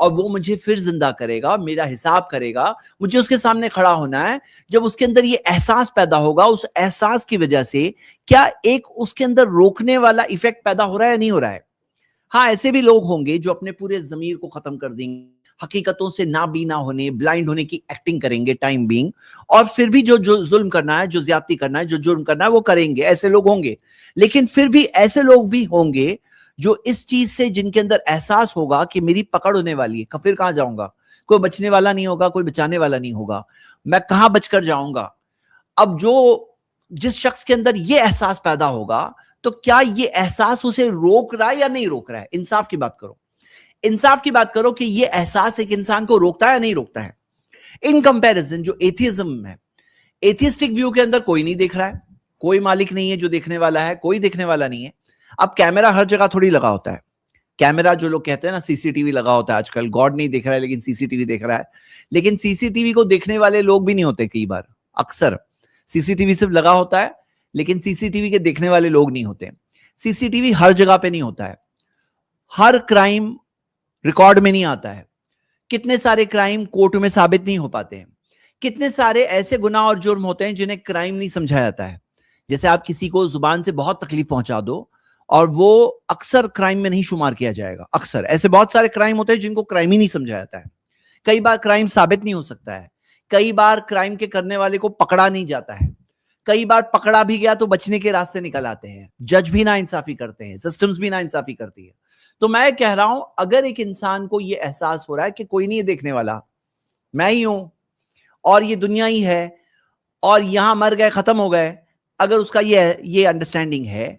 اور وہ مجھے پھر زندہ کرے گا, میرا حساب کرے گا, مجھے اس کے سامنے کھڑا ہونا ہے. جب اس کے اندر یہ احساس پیدا ہوگا, اس احساس کی وجہ سے کیا ایک اس کے اندر روکنے والا ایفیکٹ پیدا ہو رہا ہے یا نہیں ہو رہا ہے؟ ہاں, ایسے بھی لوگ ہوں گے جو اپنے پورے ضمیر کو ختم کر دیں گے, حقیقتوں سے نابینا ہونے, بلائنڈ ہونے کی ایکٹنگ کریں گے ٹائم بینگ, اور پھر بھی جو ظلم کرنا ہے, جو زیادتی کرنا ہے, جو جرم کرنا ہے وہ کریں گے. ایسے لوگ ہوں گے. لیکن پھر بھی ایسے لوگ بھی ہوں گے جو اس چیز سے, جن کے اندر احساس ہوگا کہ میری پکڑ ہونے والی ہے, پھر کہاں جاؤں گا, کوئی بچنے والا نہیں ہوگا, کوئی بچانے والا نہیں ہوگا, میں کہاں بچ کر جاؤں گا. اب جس شخص کے اندر یہ احساس پیدا ہوگا, تو کیا یہ احساس اسے روک رہا ہے یا نہیں روک رہا ہے؟ انصاف کی بات کرو, انصاف کی بات کرو کہ یہ احساس ایک انسان کو روکتا ہے یا نہیں روکتا ہے. ان کمپیریزن جو ایتھیزم ہے, ایتھیسٹک ویو کے اندر کوئی نہیں دیکھ رہا ہے, کوئی مالک نہیں ہے جو دیکھنے والا ہے, کوئی دیکھنے والا نہیں ہے. اب کیمرہ ہر جگہ تھوڑی لگا ہوتا ہے. کیمرہ جو لوگ کہتے ہیں نا, سی سی ٹی وی لگا ہوتا ہے آج کل, گاڈ نہیں دیکھ رہا ہے لیکن سی سی ٹی وی دیکھ رہا ہے. لیکن سی سی ٹی وی کو دیکھنے والے لوگ بھی نہیں ہوتے. کئی بار, اکثر سی سی ٹی وی صرف لگا ہوتا ہے لیکن سی سی ٹی وی کے دیکھنے والے لوگ نہیں ہوتے. سی سی ٹی وی ہر جگہ پہ نہیں ہوتا ہے, ہر کرائم ریکارڈ میں نہیں آتا ہے, کتنے سارے کرائم کورٹ میں ثابت نہیں ہو پاتے ہیں, کتنے سارے ایسے گناہ اور جرم ہوتے ہیں جنہیں کرائم نہیں سمجھا جاتا ہے. جیسے آپ کسی کو زبان سے بہت تکلیف پہنچا دو اور وہ اکثر کرائم میں نہیں شمار کیا جائے گا. اکثر ایسے بہت سارے کرائم ہوتے ہیں جن کو کرائم ہی نہیں سمجھا جاتا ہے. کئی بار کرائم ثابت نہیں ہو سکتا ہے, کئی بار کرائم کے کرنے والے کو پکڑا نہیں جاتا ہے, کئی بار پکڑا بھی گیا تو بچنے کے راستے نکل آتے ہیں, جج بھی نا انصافی کرتے ہیں, سسٹمز بھی نا انصافی کرتی ہے. تو میں کہہ رہا ہوں, اگر ایک انسان کو یہ احساس ہو رہا ہے کہ کوئی نہیں دیکھنے والا, میں ہی ہوں اور یہ دنیا ہی ہے اور یہاں مر گئے ختم ہو گئے, اگر اس کا یہ انڈرسٹینڈنگ ہے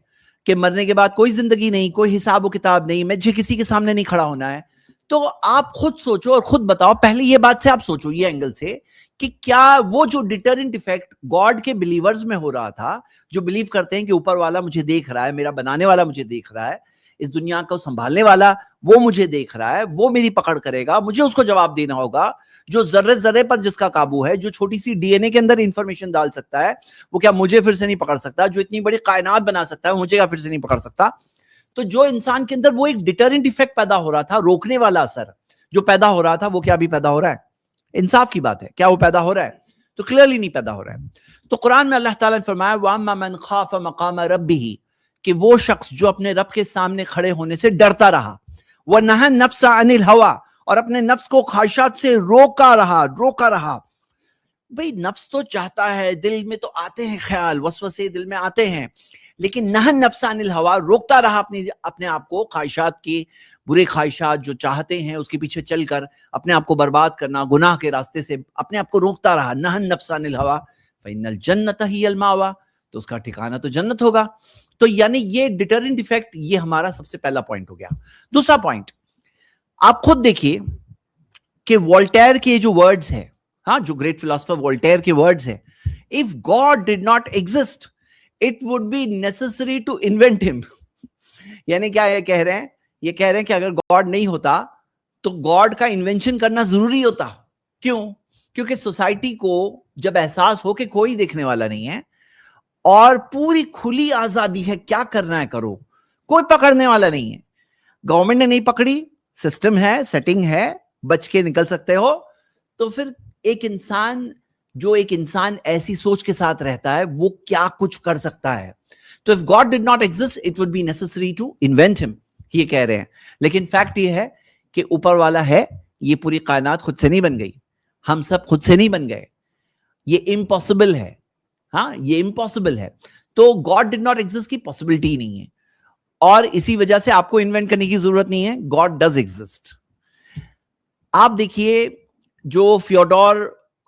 کہ مرنے کے بعد کوئی زندگی نہیں, کوئی حساب و کتاب نہیں, مجھے کسی کے سامنے نہیں کھڑا ہونا ہے, تو آپ خود سوچو اور خود بتاؤ. پہلے یہ بات سے آپ سوچو, یہ اینگل سے, کہ کیا وہ جو ڈیٹرنٹ ایفیکٹ گاڈ کے بلیورز میں ہو رہا تھا, جو بلیو کرتے ہیں کہ اوپر والا مجھے دیکھ رہا ہے, میرا بنانے والا مجھے دیکھ رہا ہے, اس دنیا کو سنبھالنے والا وہ مجھے دیکھ رہا ہے, وہ میری پکڑ کرے گا, مجھے اس کو جواب دینا ہوگا, جو ذرے ذرے پر جس کا قابو ہے, جو چھوٹی سی ڈی این اے کے اندر انفارمیشن ڈال سکتا ہے, وہ کیا مجھے پھر سے نہیں پکڑ سکتا؟ جو اتنی بڑی کائنات بنا سکتا ہے, وہ مجھے کیا پھر سے نہیں پکڑ سکتا؟ تو جو انسان کے اندر وہ ایک ڈیٹرنٹ ایفیکٹ پیدا ہو رہا تھا, روکنے والا اثر جو پیدا ہو رہا تھا, وہ کیا بھی پیدا ہو رہا ہے؟ انصاف کی بات ہے, کیا وہ پیدا ہو رہا ہے؟ تو کلیئرلی نہیں پیدا ہو رہا ہے. تو قرآن میں اللہ تعالیٰ نے فرمایا وَأَمَّا مَنْ خَافَ مَقَامَ رَبِّهِ, کہ وہ شخص جو اپنے رب کے سامنے کھڑے ہونے سے ڈرتا رہا, وَنَهَا النَّفْسَ عَنِ الْهَوَىٰ, اور اپنے نفس کو خواہشات سے روکا رہا. بھئی نفس تو چاہتا ہے, دل میں تو آتے ہیں خیال, وسوسے دل میں آتے ہیں, لیکن نہا النفس عن الہوا, روکتا رہا اپنے آپ کو خواہشات کی, برے خواہشات جو چاہتے ہیں اس کے پیچھے چل کر اپنے آپ کو برباد کرنا, گناہ کے راستے سے اپنے آپ کو روکتا رہا. نہا النفس عن الہوا فإن الجنۃ ہی المأویٰ, تو اس کا ٹھکانہ تو جنت ہوگا. تو یعنی یہ ڈیٹرنٹ ایفیکٹ, یہ ہمارا سب سے پہلا پوائنٹ ہو گیا. دوسرا پوائنٹ آپ خود دیکھیے کہ وولٹیر کے جو ورڈز ہیں, ہاں, جو گریٹ فلاسفر وولٹیر کے ورڈز ہیں, if God did not exist it would be necessary to invent him. یعنی کیا یہ کہہ رہے ہیں؟ یہ کہہ رہے ہیں کہ اگر گاڈ نہیں ہوتا تو گاڈ کا انوینشن کرنا ضروری ہوتا. کیوں؟ کیونکہ سوسائٹی کو جب احساس ہو کہ کوئی دیکھنے والا نہیں ہے اور پوری کھلی آزادی ہے, کیا کرنا ہے کرو, کوئی پکڑنے والا نہیں ہے, گورنمنٹ نے نہیں پکڑی, سسٹم ہے, سیٹنگ ہے, بچ کے نکل سکتے ہو, تو پھر ایک انسان ایسی سوچ کے ساتھ رہتا ہے, وہ کیا کچھ کر سکتا ہے. تو if God did not exist it would be necessary to invent him, یہ کہہ رہے ہیں. لیکن فیکٹ یہ ہے کہ اوپر والا ہے, یہ پوری کائنات خود سے نہیں بن گئی, ہم سب خود سے نہیں بن گئے, یہ امپاسبل ہے. ہاں, یہ امپاسبل ہے. تو God did not exist کی پاسبلٹی نہیں ہے, اور اسی وجہ سے آپ کو انوینٹ کرنے کی ضرورت نہیں ہے. God does exist. آپ دیکھیے جو فیوڈور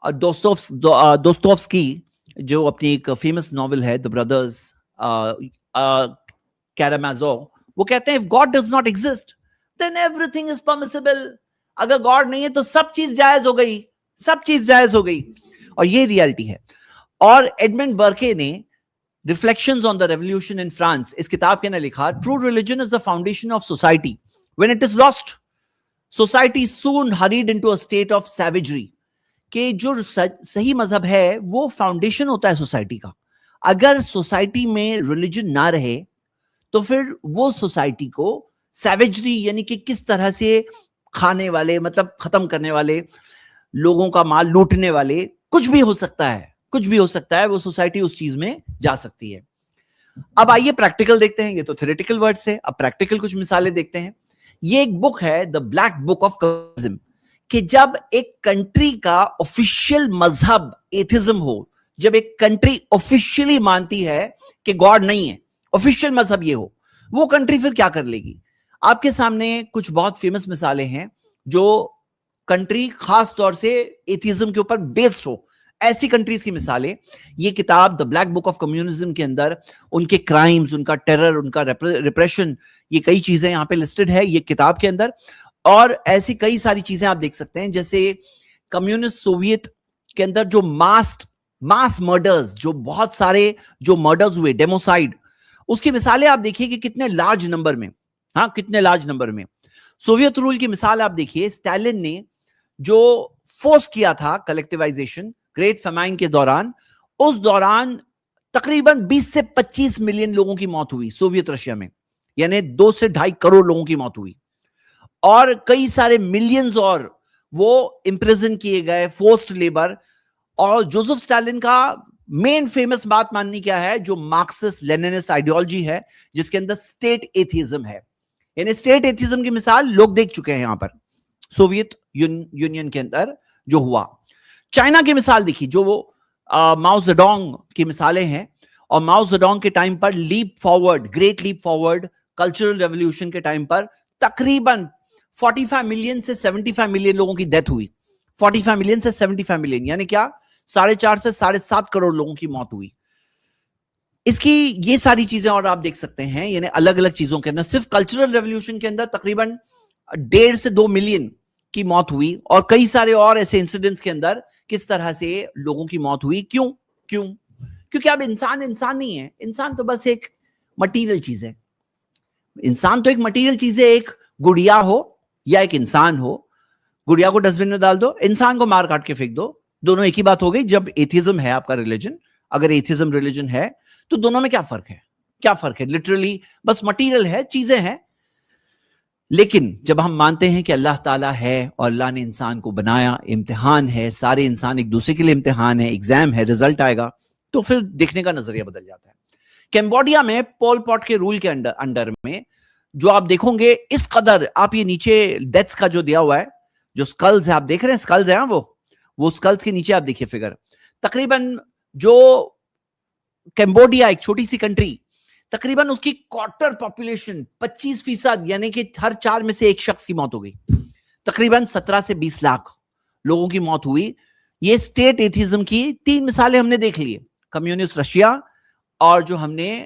دوستوفسکی, جو اپنی ایک فیمس ناول ہے The Brothers Karamazov, وہ کہتے ہیں if God does not exist then everything is permissible. اگر گاڈ نہیں ہے تو سب چیز جائز ہو گئی, سب چیز جائز ہو گئی, اور یہ ریالٹی ہے. اور ایڈمنڈ برکے نے Reflections on the Revolution in France, اس کتاب کے نے لکھا True religion is the foundation of society. When it is lost, society soon hurried into a state of savagery. کہ جو صحیح مذہب ہے وہ فاؤنڈیشن ہوتا ہے سوسائٹی کا. اگر سوسائٹی میں ریلیجن نہ رہے تو پھر وہ سوسائٹی کو سیویجری, یعنی کہ کس طرح سے کھانے والے, مطلب ختم کرنے والے, لوگوں کا مال لوٹنے والے, کچھ بھی ہو سکتا ہے, کچھ بھی ہو سکتا ہے, وہ سوسائٹی اس چیز میں جا سکتی ہے. اب آئیے پریکٹیکل دیکھتے ہیں, یہ تو تھیوریٹیکل ورڈ سے, اب پریکٹیکل کچھ مثالیں دیکھتے ہیں. یہ ایک بک ہے دا بلیک بک آف کمیونزم, کہ جب ایک کنٹری کا آفیشیل مذہب ایتھزم ہو, جب ایک کنٹری آفیشیلی مانتی ہے کہ گاڈ نہیں ہے, آفیشیل مذہب یہ ہو, وہ کنٹری پھر کیا کر لے گی. آپ کے سامنے کچھ بہت فیمس مثالیں ہیں جو کنٹری خاص طور سے ایتھیزم کے اوپر بیسڈ ہو, ایسی کنٹریز کی مثالیں. یہ کتاب دا بلیک بک آف کمیونزم کے اندر ان کے کرائمز, ان کا ٹیرر, ان کا ریپریشن, یہ کئی چیزیں یہاں پہ لسٹڈ ہے یہ کتاب کے اندر. اور ایسی کئی ساری چیزیں آپ دیکھ سکتے ہیں, جیسے کمیونسٹ سوویت کے اندر جو ماس مرڈرز, جو بہت سارے جو مرڈرز ہوئے, ڈیموسائڈ, اس کی مثالیں آپ دیکھیے کہ کتنے لارج نمبر میں, ہاں کتنے لارج نمبر میں. سوویت رول کی مثال آپ دیکھیے, اسٹالن نے جو فورس کیا تھا کلیکٹیوائزیشن گریٹ فیمائن کے دوران, اس دوران تقریباً 20 سے 25 ملین لوگوں کی موت ہوئی سوویت رشیا میں, یعنی 2 سے 2.5 کروڑ لوگوں کی موت ہوئی, اور کئی سارے ملینز اور وہ امپریزن کیے گئے, فورسڈ لیبر. اور جوزف اسٹالن کا مین فیمس بات ماننی کیا ہے, جو مارکسسٹ لیننسٹ آئیڈیالوجی ہے, جس کے اندر اسٹیٹ ایتھیزم ہے. یعنی اسٹیٹ ایتھیزم کی مثال لوگ دیکھ چکے ہیں یہاں پر سوویت یونین کے اندر جو ہوا. چائنا کی مثال دیکھی, جو وہ ماؤ زیڈونگ کی مثالیں ہیں, اور ماؤ زیڈونگ کے ٹائم پر لیپ فارورڈ, گریٹ لیپ فارورڈ کلچرل ریولیوشن کے ٹائم پر تقریباً 45 ملین سے 75 ملین لوگوں کی ڈیتھ ہوئی. 45 ملین سے 75 ملین, یعنی کیا 4.5 سے 7.5 کروڑ لوگوں کی موت ہوئی. اس کی یہ ساری چیزیں اور آپ دیکھ سکتے ہیں, یعنی الگ الگ چیزوں کے اندر. صرف کلچرل ریولیوشن کے اندر تقریباً 1.5 سے 2 ملین کی موت ہوئی, اور کئی سارے اور ایسے انسیڈنٹس کے اندر کس طرح سے لوگوں کی موت ہوئی. کیوں؟ کیونکہ اب انسان نہیں ہے, انسان تو بس ایک مٹیریل چیز ہے. انسان تو ایک مٹیریل چیز ہے, ایک گڑیا ہو یا ایک انسان ہو, گڑیا کو ڈسٹ بن میں ڈال دو, انسان کو مار کاٹ کے پھینک دو, دونوں ایک ہی بات ہو گئی. جب ایتھیزم ہے آپ کا ریلیجن, اگر ایتھیزم ریلیجن ہے تو دونوں میں کیا فرق ہے؟ کیا فرق ہے؟ لٹرلی بس مٹیریل ہے, چیزیں ہیں. لیکن جب ہم مانتے ہیں کہ اللہ تعالیٰ ہے اور اللہ نے انسان کو بنایا, امتحان ہے, سارے انسان ایک دوسرے کے لیے امتحان ہے, ایگزام ہے, رزلٹ آئے گا, تو پھر دیکھنے کا نظریہ بدل جاتا ہے. کمبوڈیا میں پول پاٹ کے رول کے انڈر میں جو آپ دیکھو گے, اس قدر آپ یہ نیچے ڈیتھس کا جو دیا ہوا ہے, جو سکلز ہے آپ دیکھ رہے ہیں, سکلز ہیں وہ سکلز کے نیچے آپ دیکھیے فگر, تقریباً جو کمبوڈیا ایک چھوٹی سی کنٹری, تقریباً اس کی کوارٹر پاپولیشن 25%, یعنی کہ ہر 4 میں سے ایک شخص کی موت ہو گئی. تقریباً 17 سے 20 لاکھ لوگوں کی موت ہوئی. یہ اسٹیٹ ایتھیزم کی 3 مثالیں ہم نے دیکھ لی, کمیونسٹ رشیا, اور جو ہم نے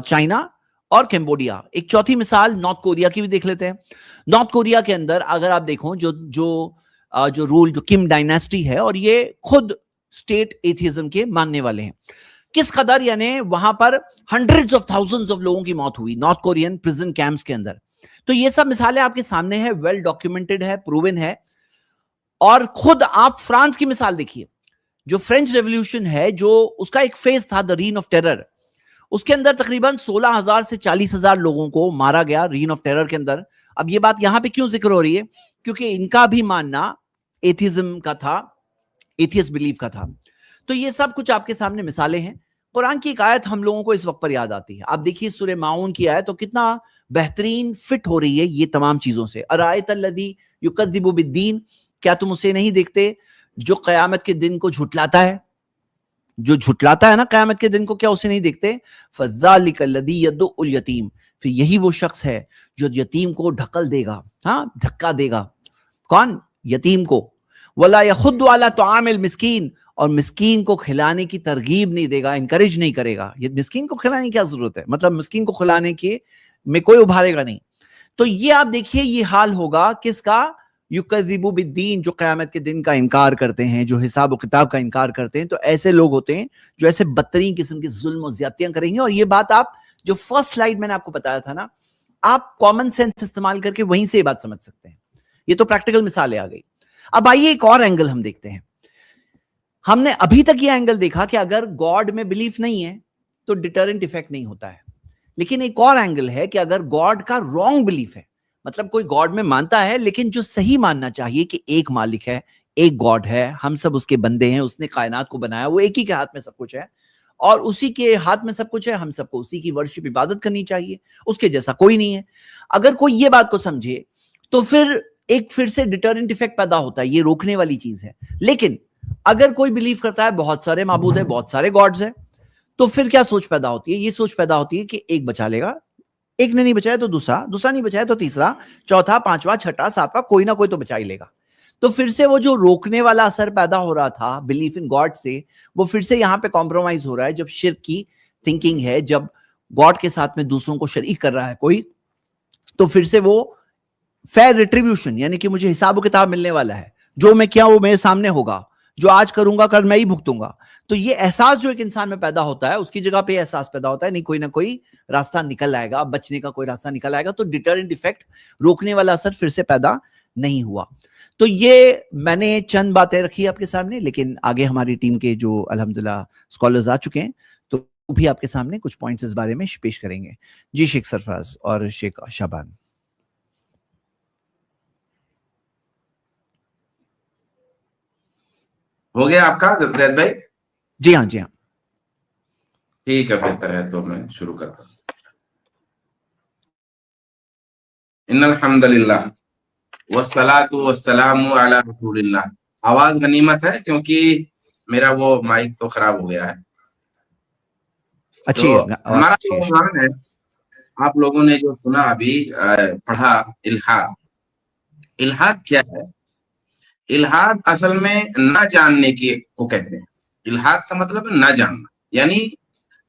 چائنا اور کمبوڈیا. ایک چوتھی مثال نارتھ کوریا کی بھی دیکھ لیتے ہیں. نارتھ کوریا کے اندر اگر آپ دیکھو جو رول, جو کم ڈائناسٹی ہے, اور یہ خود اسٹیٹ ایتھیزم کے ماننے والے ہیں. کس قدر, یعنی وہاں پر ہنڈریڈز آف تھاؤزنڈز آف لوگوں کی موت ہوئی نارتھ کورین پریزن کیمپس کے اندر. تو یہ سب مثالیں آپ کے سامنے ہیں, ویل ڈاکیومنٹڈ ہے, پروون ہے. اور خود آپ فرانس کی مثال دیکھیے, جو فرینچ ریولیوشن ہے, جو اس کا ایک فیز تھا, دا رین آف ٹیرر, اس کے اندر تقریباً 16,000 سے 40,000 لوگوں کو مارا گیا رین آف ٹیرر کے اندر. اب یہ بات یہاں پہ کیوں ذکر ہو رہی ہے؟ کیونکہ ان کا بھی ماننا ایتھیزم کا تھا, ایتھیس بلیف کا تھا. تو یہ سب کچھ آپ کے سامنے مثالیں ہیں. قرآن کی ایک آیت ہم لوگوں کو اس وقت پر یاد آتی ہے. آپ دیکھیے سورہ ماؤن کی آیت, تو کتنا بہترین فٹ ہو رہی ہے یہ تمام چیزوں سے. ارائیت الذی یکذب بالدین, کیا تم اسے نہیں دیکھتے جو قیامت کے دن کو جھٹلاتا ہے؟ جو جھٹلاتا ہے نا قیامت کے دن کو, کیا اسے نہیں دیکھتے؟ فذالک الذی یدع الیتیم, پھر یہی وہ شخص ہے جو یتیم کو ڈھکل دے گا, ہاں دھکا دے گا. کون؟ یتیم کو. ولا یحض علی طعام المسکین, اور مسکین کو کھلانے کی ترغیب نہیں دے گا, انکریج نہیں کرے گا. یہ مسکین کو کھلانے کی کیا ضرورت ہے؟ مطلب مسکین کو کھلانے کے میں کوئی ابھارے گا نہیں. تو یہ آپ دیکھیے یہ حال ہوگا کس کا؟ یکذبوا بالدین, جو قیامت کے دن کا انکار کرتے ہیں, جو حساب و کتاب کا انکار کرتے ہیں. تو ایسے لوگ ہوتے ہیں جو ایسے بدترین قسم کے ظلم و زیادتیاں کریں گے. اور یہ بات آپ جو فرسٹ سلائیڈ میں نے آپ کو بتایا تھا نا, آپ کامن سینس استعمال کر کے وہیں سے یہ بات سمجھ سکتے ہیں. یہ تو پریکٹیکل مثالیں آ گئی. اب آئیے ایک اور اینگل ہم دیکھتے ہیں. ہم نے ابھی تک یہ اینگل دیکھا کہ اگر گاڈ میں بلیف نہیں ہے تو ڈیٹرنٹ ایفیکٹ نہیں ہوتا ہے. لیکن ایک اور اینگل ہے کہ اگر گاڈ کا رانگ بلیف ہے, مطلب کوئی گاڈ میں مانتا ہے لیکن جو صحیح ماننا چاہیے کہ ایک مالک ہے, ایک گاڈ ہے, ہم سب اس کے بندے ہیں, اس نے کائنات کو بنایا, وہ ایک ہی کے ہاتھ میں سب کچھ ہے اور اسی کے ہاتھ میں سب کچھ ہے, ہم سب کو اسی کی ورشپ عبادت کرنی چاہیے, اس کے جیسا کوئی نہیں ہے. اگر کوئی یہ بات کو سمجھے تو پھر سے ڈیٹرنٹ ایفیکٹ پیدا ہوتا ہے, یہ روکنے والی چیز ہے. لیکن اگر کوئی بلیو کرتا ہے بہت سارے معبود ہیں, بہت سارے گاڈز ہیں, تو پھر کیا سوچ پیدا ہوتی ہے؟ یہ سوچ پیدا ہوتی ہے کہ ایک بچا لے گا, ایک نے نہیں بچایا تو دوسرا, دوسرا نہیں بچایا تو تیسرا, چوتھا, پانچواں, چھٹا, ساتواں, کوئی نہ کوئی تو بچا ہی لے گا. تو پھر سے وہ جو روکنے والا اثر پیدا ہو رہا تھا بلیف ان گاڈ سے, وہ پھر سے یہاں پہ کمپرومائز ہو رہا ہے جب شرک کی تھنکنگ ہے, جب گاڈ کے ساتھ میں دوسروں کو شریک کر رہا ہے کوئی, تو پھر سے وہ فیئر ریٹریبیوشن, یعنی کہ مجھے حساب و کتاب ملنے والا ہے, جو میں کیا وہ میرے سامنے ہوگا, جو آج کروں گا کل میں ہی بھگتوں گا. تو یہ احساس جو ایک انسان میں پیدا ہوتا ہے, اس کی جگہ پہ یہ احساس پیدا ہوتا ہے نہیں کوئی نہ کوئی راستہ نکل آئے گا, بچنے کا کوئی راستہ نکل آئے گا. تو ڈیٹرنٹ ایفیکٹ, روکنے والا اثر پھر سے پیدا نہیں ہوا. تو یہ میں نے چند باتیں رکھی آپ کے سامنے, لیکن آگے ہماری ٹیم کے جو الحمدللہ اسکالرز آ چکے ہیں تو بھی آپ کے سامنے کچھ پوائنٹس اس بارے میں پیش کریں گے. جی شیخ سرفراز اور شیخ شعبان. ہو گیا آپ کا زید بھائی؟ جی ہاں, جی ہاں, ٹھیک ہے, بہتر ہے. تو میں شروع کرتا ہوں. ان الحمد للہ والصلاۃ والسلام علی رسول اللہ. آواز غنیمت ہے کیونکہ میرا وہ مائک تو خراب ہو گیا ہے. اچھی تو ہے ہمارا جو عنوان ہے, آپ لوگوں نے جو سنا ابھی پڑھا, الحاد. الحاد کیا ہے؟ الحاد اصل میں نہ جاننے کی کو کہتے ہیں. الحاد کا مطلب ہے نہ جاننا, یعنی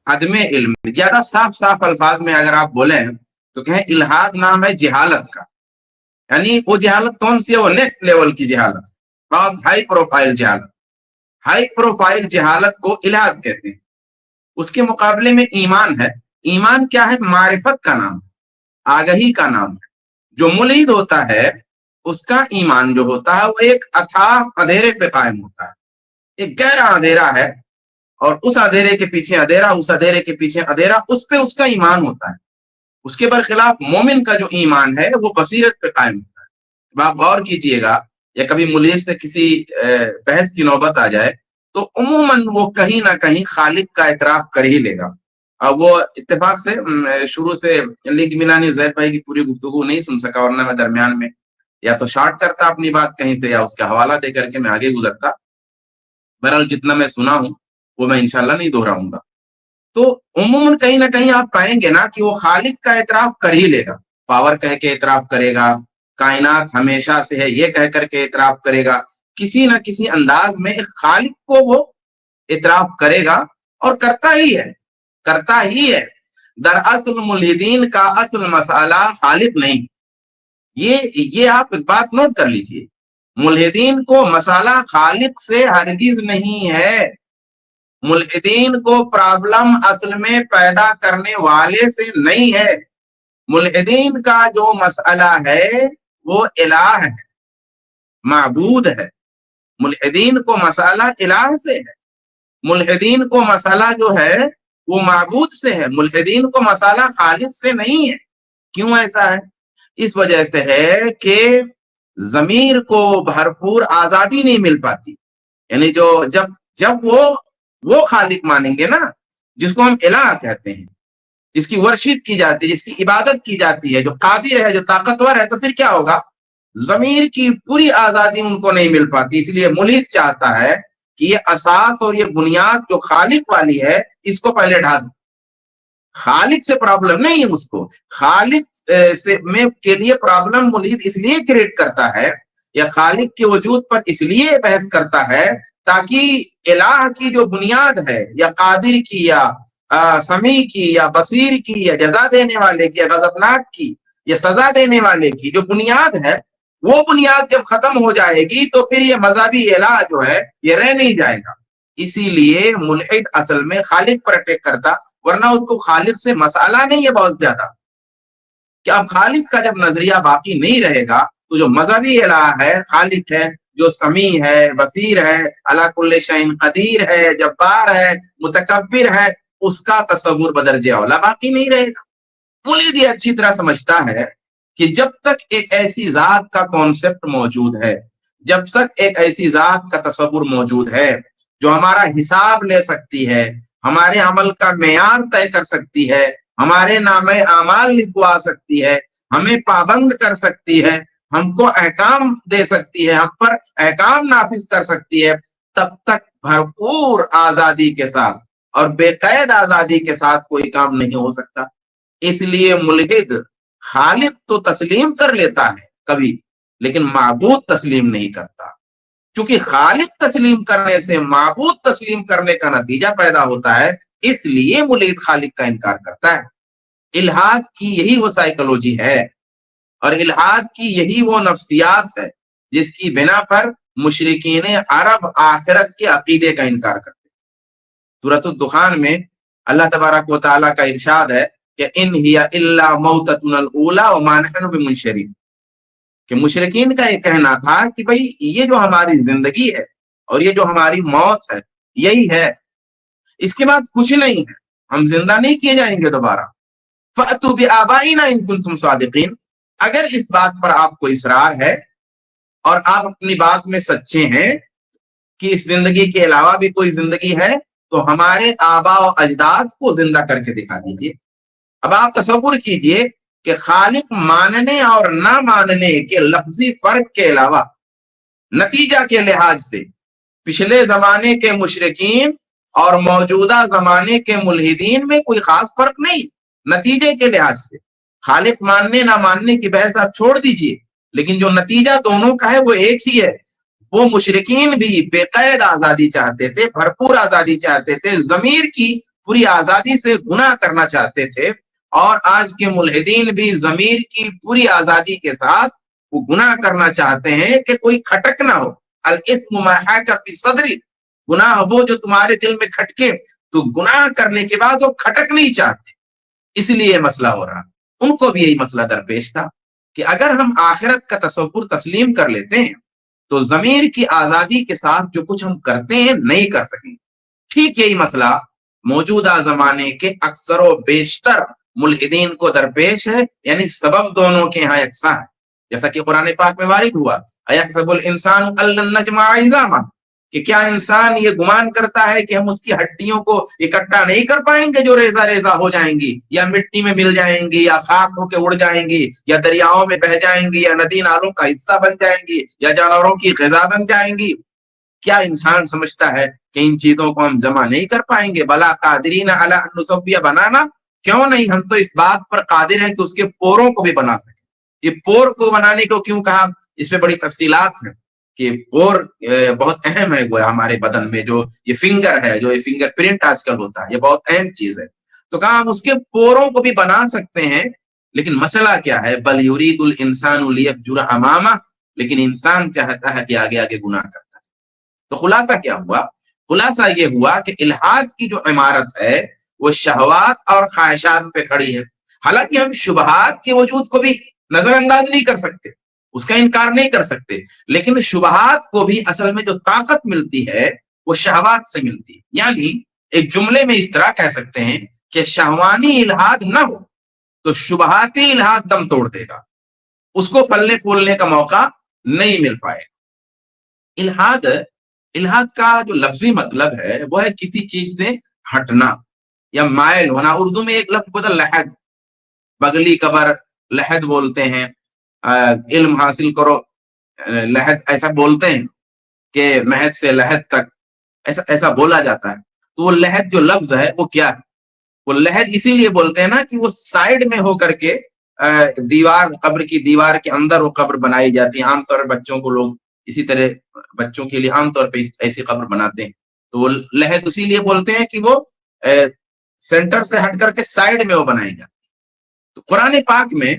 عدم علم. زیادہ صاف الفاظ میں اگر آپ بولیں تو کہیں الحاد نام ہے جہالت کا. یعنی وہ جہالت کون سی ہے؟ وہ نیکسٹ لیول کی جہالت, بہت ہائی پروفائل جہالت. ہائی پروفائل جہالت کو الحاد کہتے ہیں. اس کے مقابلے میں ایمان ہے. ایمان کیا ہے؟ معرفت کا نام ہے, آگہی کا نام ہے. جو ملحد ہوتا ہے اس کا ایمان جو ہوتا ہے وہ ایک اتھاہ اندھیرے پہ قائم ہوتا ہے. ایک گہرا اندھیرا ہے اور اس اندھیرے کے پیچھے اندھیرا, اس اندھیرے کے پیچھے اندھیرا, اس پہ اس کا ایمان ہوتا ہے. اس کے برخلاف مومن کا جو ایمان ہے وہ بصیرت پہ قائم ہوتا ہے. آپ غور کیجئے گا, یا کبھی ملحد سے کسی بحث کی نوبت آ جائے تو عموماً وہ کہیں نہ کہیں خالق کا اعتراف کر ہی لے گا. وہ اتفاق سے شروع سے لنک ملانی زید بھائی کی پوری گفتگو نہیں سن سکا, ورنہ میں درمیان میں یا تو شارٹ کرتا اپنی بات کہیں سے, یا اس کا حوالہ دے کر کے میں آگے گزرتا. بہرحال جتنا میں سنا ہوں وہ میں انشاءاللہ نہیں دہراؤں گا. تو عموماً کہیں نہ کہیں آپ پائیں گے نا کہ وہ خالق کا اعتراف کر ہی لے گا. پاور کہہ کے اعتراف کرے گا, کائنات ہمیشہ سے ہے یہ کہہ کر کے اعتراف کرے گا. کسی نہ کسی انداز میں ایک خالق کو وہ اعتراف کرے گا, اور کرتا ہی ہے, کرتا ہی ہے. دراصل ملحدین کا اصل مسئلہ خالق نہیں. یہ آپ ایک بات نوٹ کر لیجئے, ملحدین کو مسئلہ خالق سے ہرگز نہیں ہے. ملحدین کو پرابلم اصل میں پیدا کرنے والے سے نہیں ہے. ملحدین کا جو مسئلہ ہے وہ الہ ہے, معبود ہے. ملحدین کو مسئلہ الہ سے ہے. ملحدین کو مسئلہ جو ہے وہ معبود سے ہے. ملحدین کو مسئلہ خالق سے نہیں ہے. کیوں ایسا ہے؟ اس وجہ سے ہے کہ ضمیر کو بھرپور آزادی نہیں مل پاتی. یعنی جب وہ خالق مانیں گے نا جس کو ہم الہ کہتے ہیں, جس کی ورشپ کی جاتی ہے, جس کی عبادت کی جاتی ہے, جو قادر ہے, جو طاقتور ہے, تو پھر کیا ہوگا؟ ضمیر کی پوری آزادی ان کو نہیں مل پاتی. اس لیے ملحد چاہتا ہے کہ یہ اساس اور یہ بنیاد جو خالق والی ہے اس کو پہلے ڈھا دو. خالق سے پرابلم نہیں ہے اس کو. خالق کے لیے پرابلم ملحد اس لیے کریٹ کرتا ہے, یا خالق کے وجود پر اس لیے بحث کرتا ہے تاکہ الہ کی جو بنیاد ہے, یا قادر کی, یا سمیع کی, یا بصیر کی, یا جزا دینے والے کی, یا غضبناک کی, یا سزا دینے والے کی جو بنیاد ہے, وہ بنیاد جب ختم ہو جائے گی تو پھر یہ مذہبی الہ جو ہے یہ رہ نہیں جائے گا. اسی لیے ملحد اصل میں خالق پر اٹیک کرتا, ورنہ اس کو خالق سے مسئلہ نہیں ہے بہت زیادہ. کہ اب خالق کا جب نظریہ باقی نہیں رہے گا تو جو مذہبی الہ ہے, خالق ہے, جو سمیع ہے, بصیر ہے, علی کل شیء قدیر ہے, جبار ہے, متکبر ہے, اس کا تصور بدرجہ اولا باقی نہیں رہے گا. ملحد یہ اچھی طرح سمجھتا ہے کہ جب تک ایک ایسی ذات کا کانسیپٹ موجود ہے، جب تک ایک ایسی ذات کا تصور موجود ہے جو ہمارا حساب لے سکتی ہے، ہمارے عمل کا معیار طے کر سکتی ہے، ہمارے نامہ اعمال لکھوا سکتی ہے، ہمیں پابند کر سکتی ہے، ہم کو احکام دے سکتی ہے، ہم پر احکام نافذ کر سکتی ہے، تب تک بھرپور آزادی کے ساتھ اور بے قید آزادی کے ساتھ کوئی کام نہیں ہو سکتا۔ اس لیے ملحد خالق تو تسلیم کر لیتا ہے کبھی، لیکن معبود تسلیم نہیں کرتا، کیونکہ خالق تسلیم کرنے سے معبود تسلیم کرنے کا نتیجہ پیدا ہوتا ہے، اس لیے ملحد خالق کا انکار کرتا ہے۔ الحاد کی یہی وہ سائیکولوجی ہے اور الحاد کی یہی وہ نفسیات ہے جس کی بنا پر مشرکین عرب آخرت کے عقیدے کا انکار کرتے ہیں۔ سورۃ الدخان میں اللہ تبارک و تعالیٰ کا ارشاد ہے کہ ان ہی الا موتتنا الاولی وما نحن بمنشرین، کہ مشرکین کا یہ کہنا تھا کہ بھئی یہ جو ہماری زندگی ہے اور یہ جو ہماری موت ہے یہی ہے، اس کے بعد کچھ نہیں ہے، ہم زندہ نہیں کیے جائیں گے دوبارہ۔ فَأْتُوا بِآبَائِنَا إِن كُنتُمْ صَادِقِينَ، اگر اس بات پر آپ کو اصرار ہے اور آپ اپنی بات میں سچے ہیں کہ اس زندگی کے علاوہ بھی کوئی زندگی ہے، تو ہمارے آبا و اجداد کو زندہ کر کے دکھا دیجئے۔ اب آپ تصور کیجئے کہ خالق ماننے اور نہ ماننے کے لفظی فرق کے علاوہ نتیجہ کے لحاظ سے پچھلے زمانے کے مشرکین اور موجودہ زمانے کے ملحدین میں کوئی خاص فرق نہیں۔ نتیجے کے لحاظ سے خالق ماننے نہ ماننے کی بحث آپ چھوڑ دیجئے، لیکن جو نتیجہ دونوں کا ہے وہ ایک ہی ہے۔ وہ مشرکین بھی بے قید آزادی چاہتے تھے، بھرپور آزادی چاہتے تھے، ضمیر کی پوری آزادی سے گناہ کرنا چاہتے تھے، اور آج کے ملحدین بھی ضمیر کی پوری آزادی کے ساتھ وہ گناہ کرنا چاہتے ہیں کہ کوئی کھٹک نہ ہو۔ الاسم ما حاک فی صدری، گناہ وہ جو تمہارے دل میں کھٹکے، تو گناہ کرنے کے بعد وہ کھٹک نہیں چاہتے، اس لیے مسئلہ ہو رہا۔ ان کو بھی یہی مسئلہ درپیش تھا کہ اگر ہم آخرت کا تصور تسلیم کر لیتے ہیں تو ضمیر کی آزادی کے ساتھ جو کچھ ہم کرتے ہیں نہیں کر سکیں۔ ٹھیک یہی مسئلہ موجودہ زمانے کے اکثر و بیشتر ملحدین کو درپیش ہے، یعنی سبب دونوں کے یہاں یکساں ہے، جیسا کہ قرآن پاک میں وارد ہوا اَيَحْسَبُ الْإِنسَانُ أَن لَّن نَّجْمَعَ عِظَامَهُ، کہ کیا انسان یہ گمان کرتا ہے کہ ہم اس کی ہڈیوں کو اکٹھا نہیں کر پائیں گے جو ریزہ ریزہ ہو جائیں گی، یا مٹی میں مل جائیں گی، یا خاک ہو کے اڑ جائیں گی، یا دریاؤں میں بہ جائیں گی، یا ندی نالوں کا حصہ بن جائیں گی، یا جانوروں کی غذا بن جائیں گی۔ کیا انسان سمجھتا ہے کہ ان چیزوں کو ہم جمع نہیں کر پائیں گے؟ بلا قادرین علی ان نسوی بنانا، کیوں نہیں، ہم تو اس بات پر قادر ہیں کہ اس کے پوروں کو بھی بنا سکیں۔ یہ پور کو بنانے کو کیوں کہا، اس میں بڑی تفصیلات ہیں کہ پور بہت اہم ہے گویا ہمارے بدن میں، جو یہ فنگر ہے، جو یہ فنگر پرنٹ آج کل ہوتا ہے، یہ بہت اہم چیز ہے۔ تو کہا ہم اس کے پوروں کو بھی بنا سکتے ہیں، لیکن مسئلہ کیا ہے، بل یرید الانسان لیفجر امامہ، لیکن انسان چاہتا ہے کہ آگے آگے گناہ کرتا ہے۔ تو خلاصہ کیا ہوا؟ خلاصہ یہ ہوا کہ الحاد کی جو عمارت ہے وہ شہوات اور خواہشات پہ کھڑی ہے۔ حالانکہ ہم شبہات کے وجود کو بھی نظر انداز نہیں کر سکتے، اس کا انکار نہیں کر سکتے، لیکن شبہات کو بھی اصل میں جو طاقت ملتی ہے وہ شہوات سے ملتی ہے۔ یعنی ایک جملے میں اس طرح کہہ سکتے ہیں کہ شہوانی الحاد نہ ہو تو شبہاتی الحاد دم توڑ دے گا، اس کو پھلنے پھولنے کا موقع نہیں مل پائے۔ الحاد کا جو لفظی مطلب ہے وہ ہے کسی چیز سے ہٹنا یا مائل ہونا۔ اردو میں ایک لفظ ہوتا ہے لحد، بغلی قبر لحد بولتے ہیں، علم حاصل کرو لحد ایسا بولتے ہیں کہ مہد سے لحد تک ایسا بولا جاتا ہے۔ تو وہ لحد جو لفظ ہے وہ کیا ہے؟ وہ لحد اسی لیے بولتے ہیں نا کہ وہ سائیڈ میں ہو کر کے دیوار، قبر کی دیوار کے اندر وہ قبر بنائی جاتی ہے۔ عام طور پر بچوں کو لوگ اسی طرح بچوں کے لیے عام طور پہ ایسی قبر بناتے ہیں۔ تو وہ لحد اسی لیے بولتے ہیں کہ وہ سینٹر سے ہٹ کر کے سائیڈ میں وہ بنائی جاتی ہے۔ تو قرآن پاک میں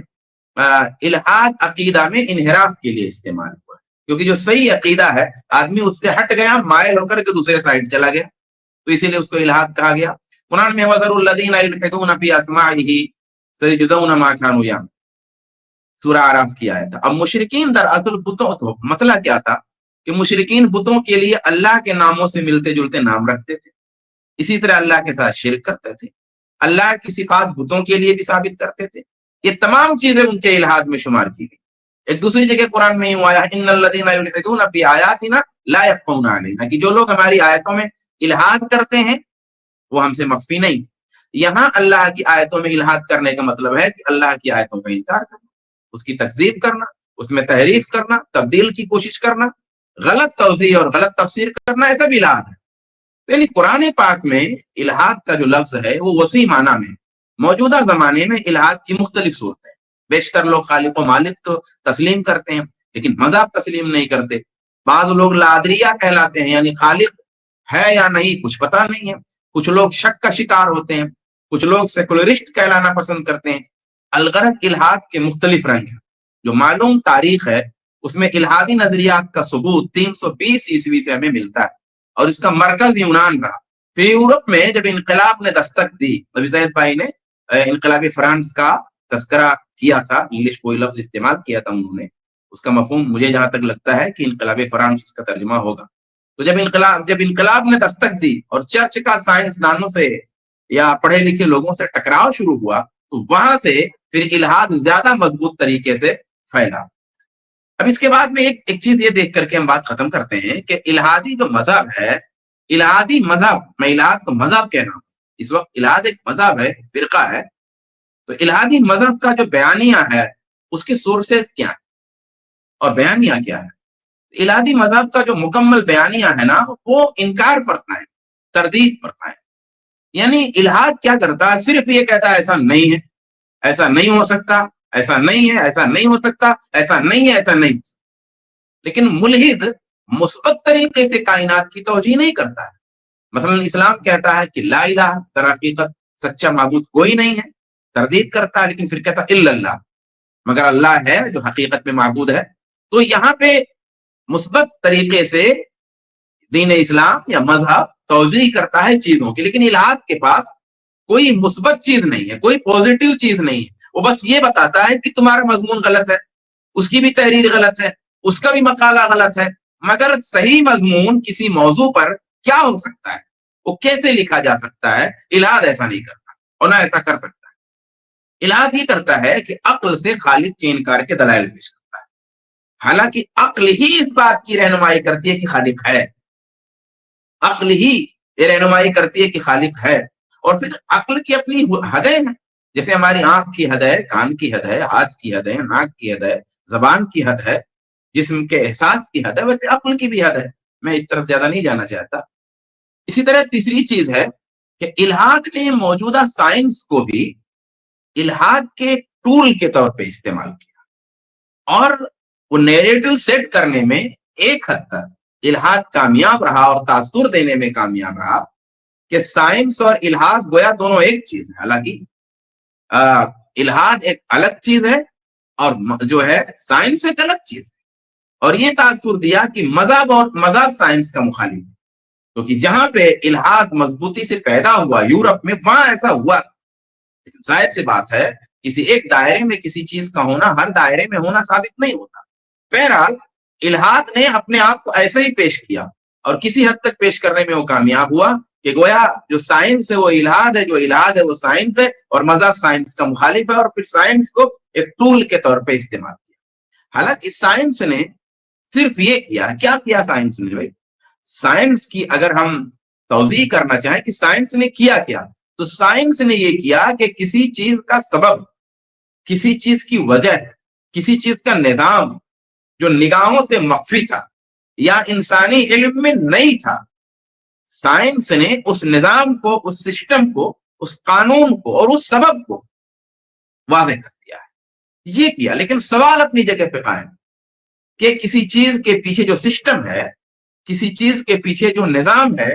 الحاد عقیدہ میں انحراف کے لیے استعمال ہوا ہے، کیونکہ جو صحیح عقیدہ ہے آدمی اس سے ہٹ گیا، مائل ہو کر کے دوسرے سائڈ چلا گیا، تو اسی لیے اس کو الحاد کہا گیا۔ قرآن میں وَذَرُوا الَّذِينَ يُلْحِدُونَ فِي أَسْمَائِهِ سَيُجْزَوْنَ مَا كَانُوا يَعْمَلُونَ، سورہ اعراف کی آیت ہے۔ اب مشرکین دراصل بتوں کو مسئلہ کیا تھا کہ مشرکین بتوں کے لیے اللہ کے ناموں سے ملتے جلتے نام رکھتے تھے، اسی طرح اللہ کے ساتھ شرک کرتے تھے، اللہ کی صفات بتوں کے لیے بھی ثابت کرتے تھے، یہ تمام چیزیں ان کے الہاد میں شمار کی گئی. ایک دوسری جگہ قرآن میں یوں آیا ان الذین یلحدون فی آیاتنا لا یخفون علینا، کہ جو لوگ ہماری آیتوں میں الہاد کرتے ہیں وہ ہم سے مخفی نہیں. یہاں اللہ کی آیتوں میں الہاد کرنے کا مطلب ہے کہ اللہ کی آیتوں کا انکار کرنا، اس کی تکذیب کرنا، اس میں تحریف کرنا، تبدیل کی کوشش کرنا، غلط توضیح اور غلط تفسیر کرنا، ایسا بھی الہاد ہے. یعنی قرآن پاک میں الہاد کا جو لفظ ہے وہ وسیع معنی میں. موجودہ زمانے میں الہاد کی مختلف صورتیں، بیشتر لوگ خالق و مالک تو تسلیم کرتے ہیں لیکن مذہب تسلیم نہیں کرتے. بعض لوگ لادریہ کہلاتے ہیں، یعنی خالق ہے یا نہیں کچھ پتہ نہیں ہے. کچھ لوگ شک کا شکار ہوتے ہیں، کچھ لوگ سیکولرسٹ کہلانا پسند کرتے ہیں. الغرض الہاد کے مختلف رنگ ہیں. جو معلوم تاریخ ہے اس میں الہادی نظریات کا ثبوت 320 عیسوی سے ہمیں ملتا ہے اور اس کا مرکز یونان رہا. پھر یورپ میں جب انقلاب نے دستک دی، نبی زید بھائی نے انقلابی فرانس کا تذکرہ کیا تھا، انگلش کوئی لفظ استعمال کیا تھا انہوں نے، اس کا مفہوم مجھے جہاں تک لگتا ہے کہ انقلابی فرانس اس کا ترجمہ ہوگا. تو جب انقلاب نے دستک دی اور چرچ کا سائنسدانوں سے یا پڑھے لکھے لوگوں سے ٹکراؤ شروع ہوا تو وہاں سے پھر الہاد زیادہ مضبوط طریقے سے پھیلا. اب اس کے بعد میں ایک چیز یہ دیکھ کر کے ہم بات ختم کرتے ہیں کہ الہادی جو مذہب ہے، الہادی مذہب، میں الہاد کو مذہب کہہ رہا ہوں اس وقت، الہاد ایک مذہب ہے، فرقہ ہے. تو الہادی مذہب کا جو بیانیہ ہے اس کے سورسز کیا ہیں اور بیانیہ کیا ہے؟ الہادی مذہب کا جو مکمل بیانیہ ہے نا وہ انکار پر قائم، تردید پر قائم. یعنی الہاد کیا کرتا ہے؟ صرف یہ کہتا ہے ایسا نہیں ہے، ایسا نہیں ہو سکتا، ایسا نہیں ہے، ایسا نہیں ہو سکتا، ایسا نہیں ہے، ایسا نہیں ہو سکتا. لیکن ملحد مثبت طریقے سے کائنات کی توجیہ نہیں کرتا ہے. مثلا اسلام کہتا ہے کہ لا الہ، در حقیقت سچا معبود کوئی نہیں ہے، تردید کرتا ہے لیکن پھر کہتا الا اللہ، مگر اللہ ہے جو حقیقت میں معبود ہے. تو یہاں پہ مثبت طریقے سے دین اسلام یا مذہب توضیح کرتا ہے چیزوں کی، لیکن الہاد کے پاس کوئی مثبت چیز نہیں ہے، کوئی پوزیٹیو چیز نہیں ہے. وہ بس یہ بتاتا ہے کہ تمہارا مضمون غلط ہے، اس کی بھی تحریر غلط ہے، اس کا بھی مقالہ غلط ہے، مگر صحیح مضمون کسی موضوع پر کیا ہو سکتا ہے، وہ کیسے لکھا جا سکتا ہے، الہاد ایسا نہیں کرتا اور نہ ایسا کر سکتا ہے. الہاد یہ کرتا ہے کہ عقل سے خالق کے انکار کے دلائل پیش کرتا ہے، حالانکہ عقل ہی اس بات کی رہنمائی کرتی ہے کہ خالق ہے. عقل ہی یہ رہنمائی کرتی ہے کہ خالق ہے. اور پھر عقل کی اپنی حدیں ہیں، جیسے ہماری آنکھ کی حد ہے، کان کی حد ہے، ہاتھ کی حد ہے، ناک کی حد ہے، زبان کی حد ہے، جسم کے احساس کی حد ہے، ویسے عقل کی بھی حد ہے. میں اس طرف زیادہ نہیں جانا چاہتا. اسی طرح تیسری چیز ہے کہ الہاد نے موجودہ سائنس کو بھی الہاد کے ٹول کے طور پہ استعمال کیا، اور وہ نیریٹو سیٹ کرنے میں ایک حد تک الہاد کامیاب رہا اور تاثر دینے میں کامیاب رہا کہ سائنس اور الہاد گویا دونوں ایک چیز ہے. حالانکہ الہاد ایک الگ چیز ہے اور جو ہے سائنس ایک الگ چیز ہے. اور یہ تاثر دیا کہ مذہب سائنس کا مخالف ہے، کیونکہ جہاں پہ الہاد مضبوطی سے پیدا ہوا یورپ میں، وہاں ایسا ہوا. لیکن ظاہر سی بات ہے کسی ایک دائرے میں کسی چیز کا ہونا ہر دائرے میں ہونا ثابت نہیں ہوتا. بہرحال الہاد نے اپنے آپ کو ایسے ہی پیش کیا اور کسی حد تک پیش کرنے میں وہ کامیاب ہوا کہ گویا جو سائنس ہے وہ الہاد ہے، جو الہاد ہے وہ سائنس ہے، اور مذہب سائنس کا مخالف ہے، اور پھر سائنس کو ایک ٹول کے طور پہ استعمال کیا. حالانکہ سائنس نے صرف یہ کیا سائنس نے بھائی، سائنس کی اگر ہم توضیح کرنا چاہیں کہ سائنس نے کیا کیا، تو سائنس نے یہ کیا کہ کسی چیز کا سبب، کسی چیز کی وجہ، کسی چیز کا نظام جو نگاہوں سے مخفی تھا یا انسانی علم میں نہیں تھا، سائنس نے اس نظام کو، اس سسٹم کو، اس قانون کو اور اس سبب کو واضح کر دیا ہے. یہ کیا. لیکن سوال اپنی جگہ پہ قائم کہ کسی چیز کے پیچھے جو سسٹم ہے، کسی چیز کے پیچھے جو نظام ہے،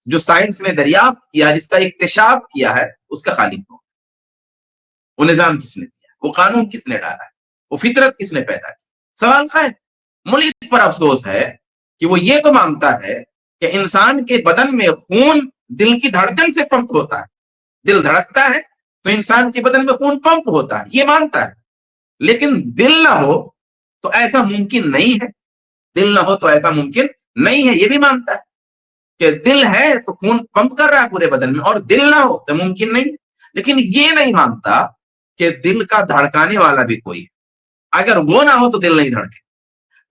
جو سائنس نے دریافت کیا، جس کا اکتشاف کیا ہے، اس کا خالق کون؟ وہ نظام کس نے دیا؟ وہ قانون کس نے ڈالا ہے؟ وہ فطرت کس نے پیدا کی؟ سوال خیر ملک پر افسوس ہے کہ وہ یہ تو مانتا ہے کہ انسان کے بدن میں خون دل کی دھڑکن سے پمپ ہوتا ہے، دل دھڑکتا ہے تو انسان کے بدن میں خون پمپ ہوتا ہے، یہ مانتا ہے. لیکن دل نہ ہو تو ایسا ممکن نہیں ہے، دل نہ ہو تو ایسا ممکن نہیں ہے. یہ بھی مانتا ہے کہ دل ہے تو خون پمپ کر رہا ہے پورے بدن میں، اور دل نہ ہو تو ممکن نہیں. لیکن یہ نہیں مانتا کہ دل کا دھڑکانے والا بھی کوئی ہے. اگر وہ نہ ہو تو دل نہیں دھڑکے.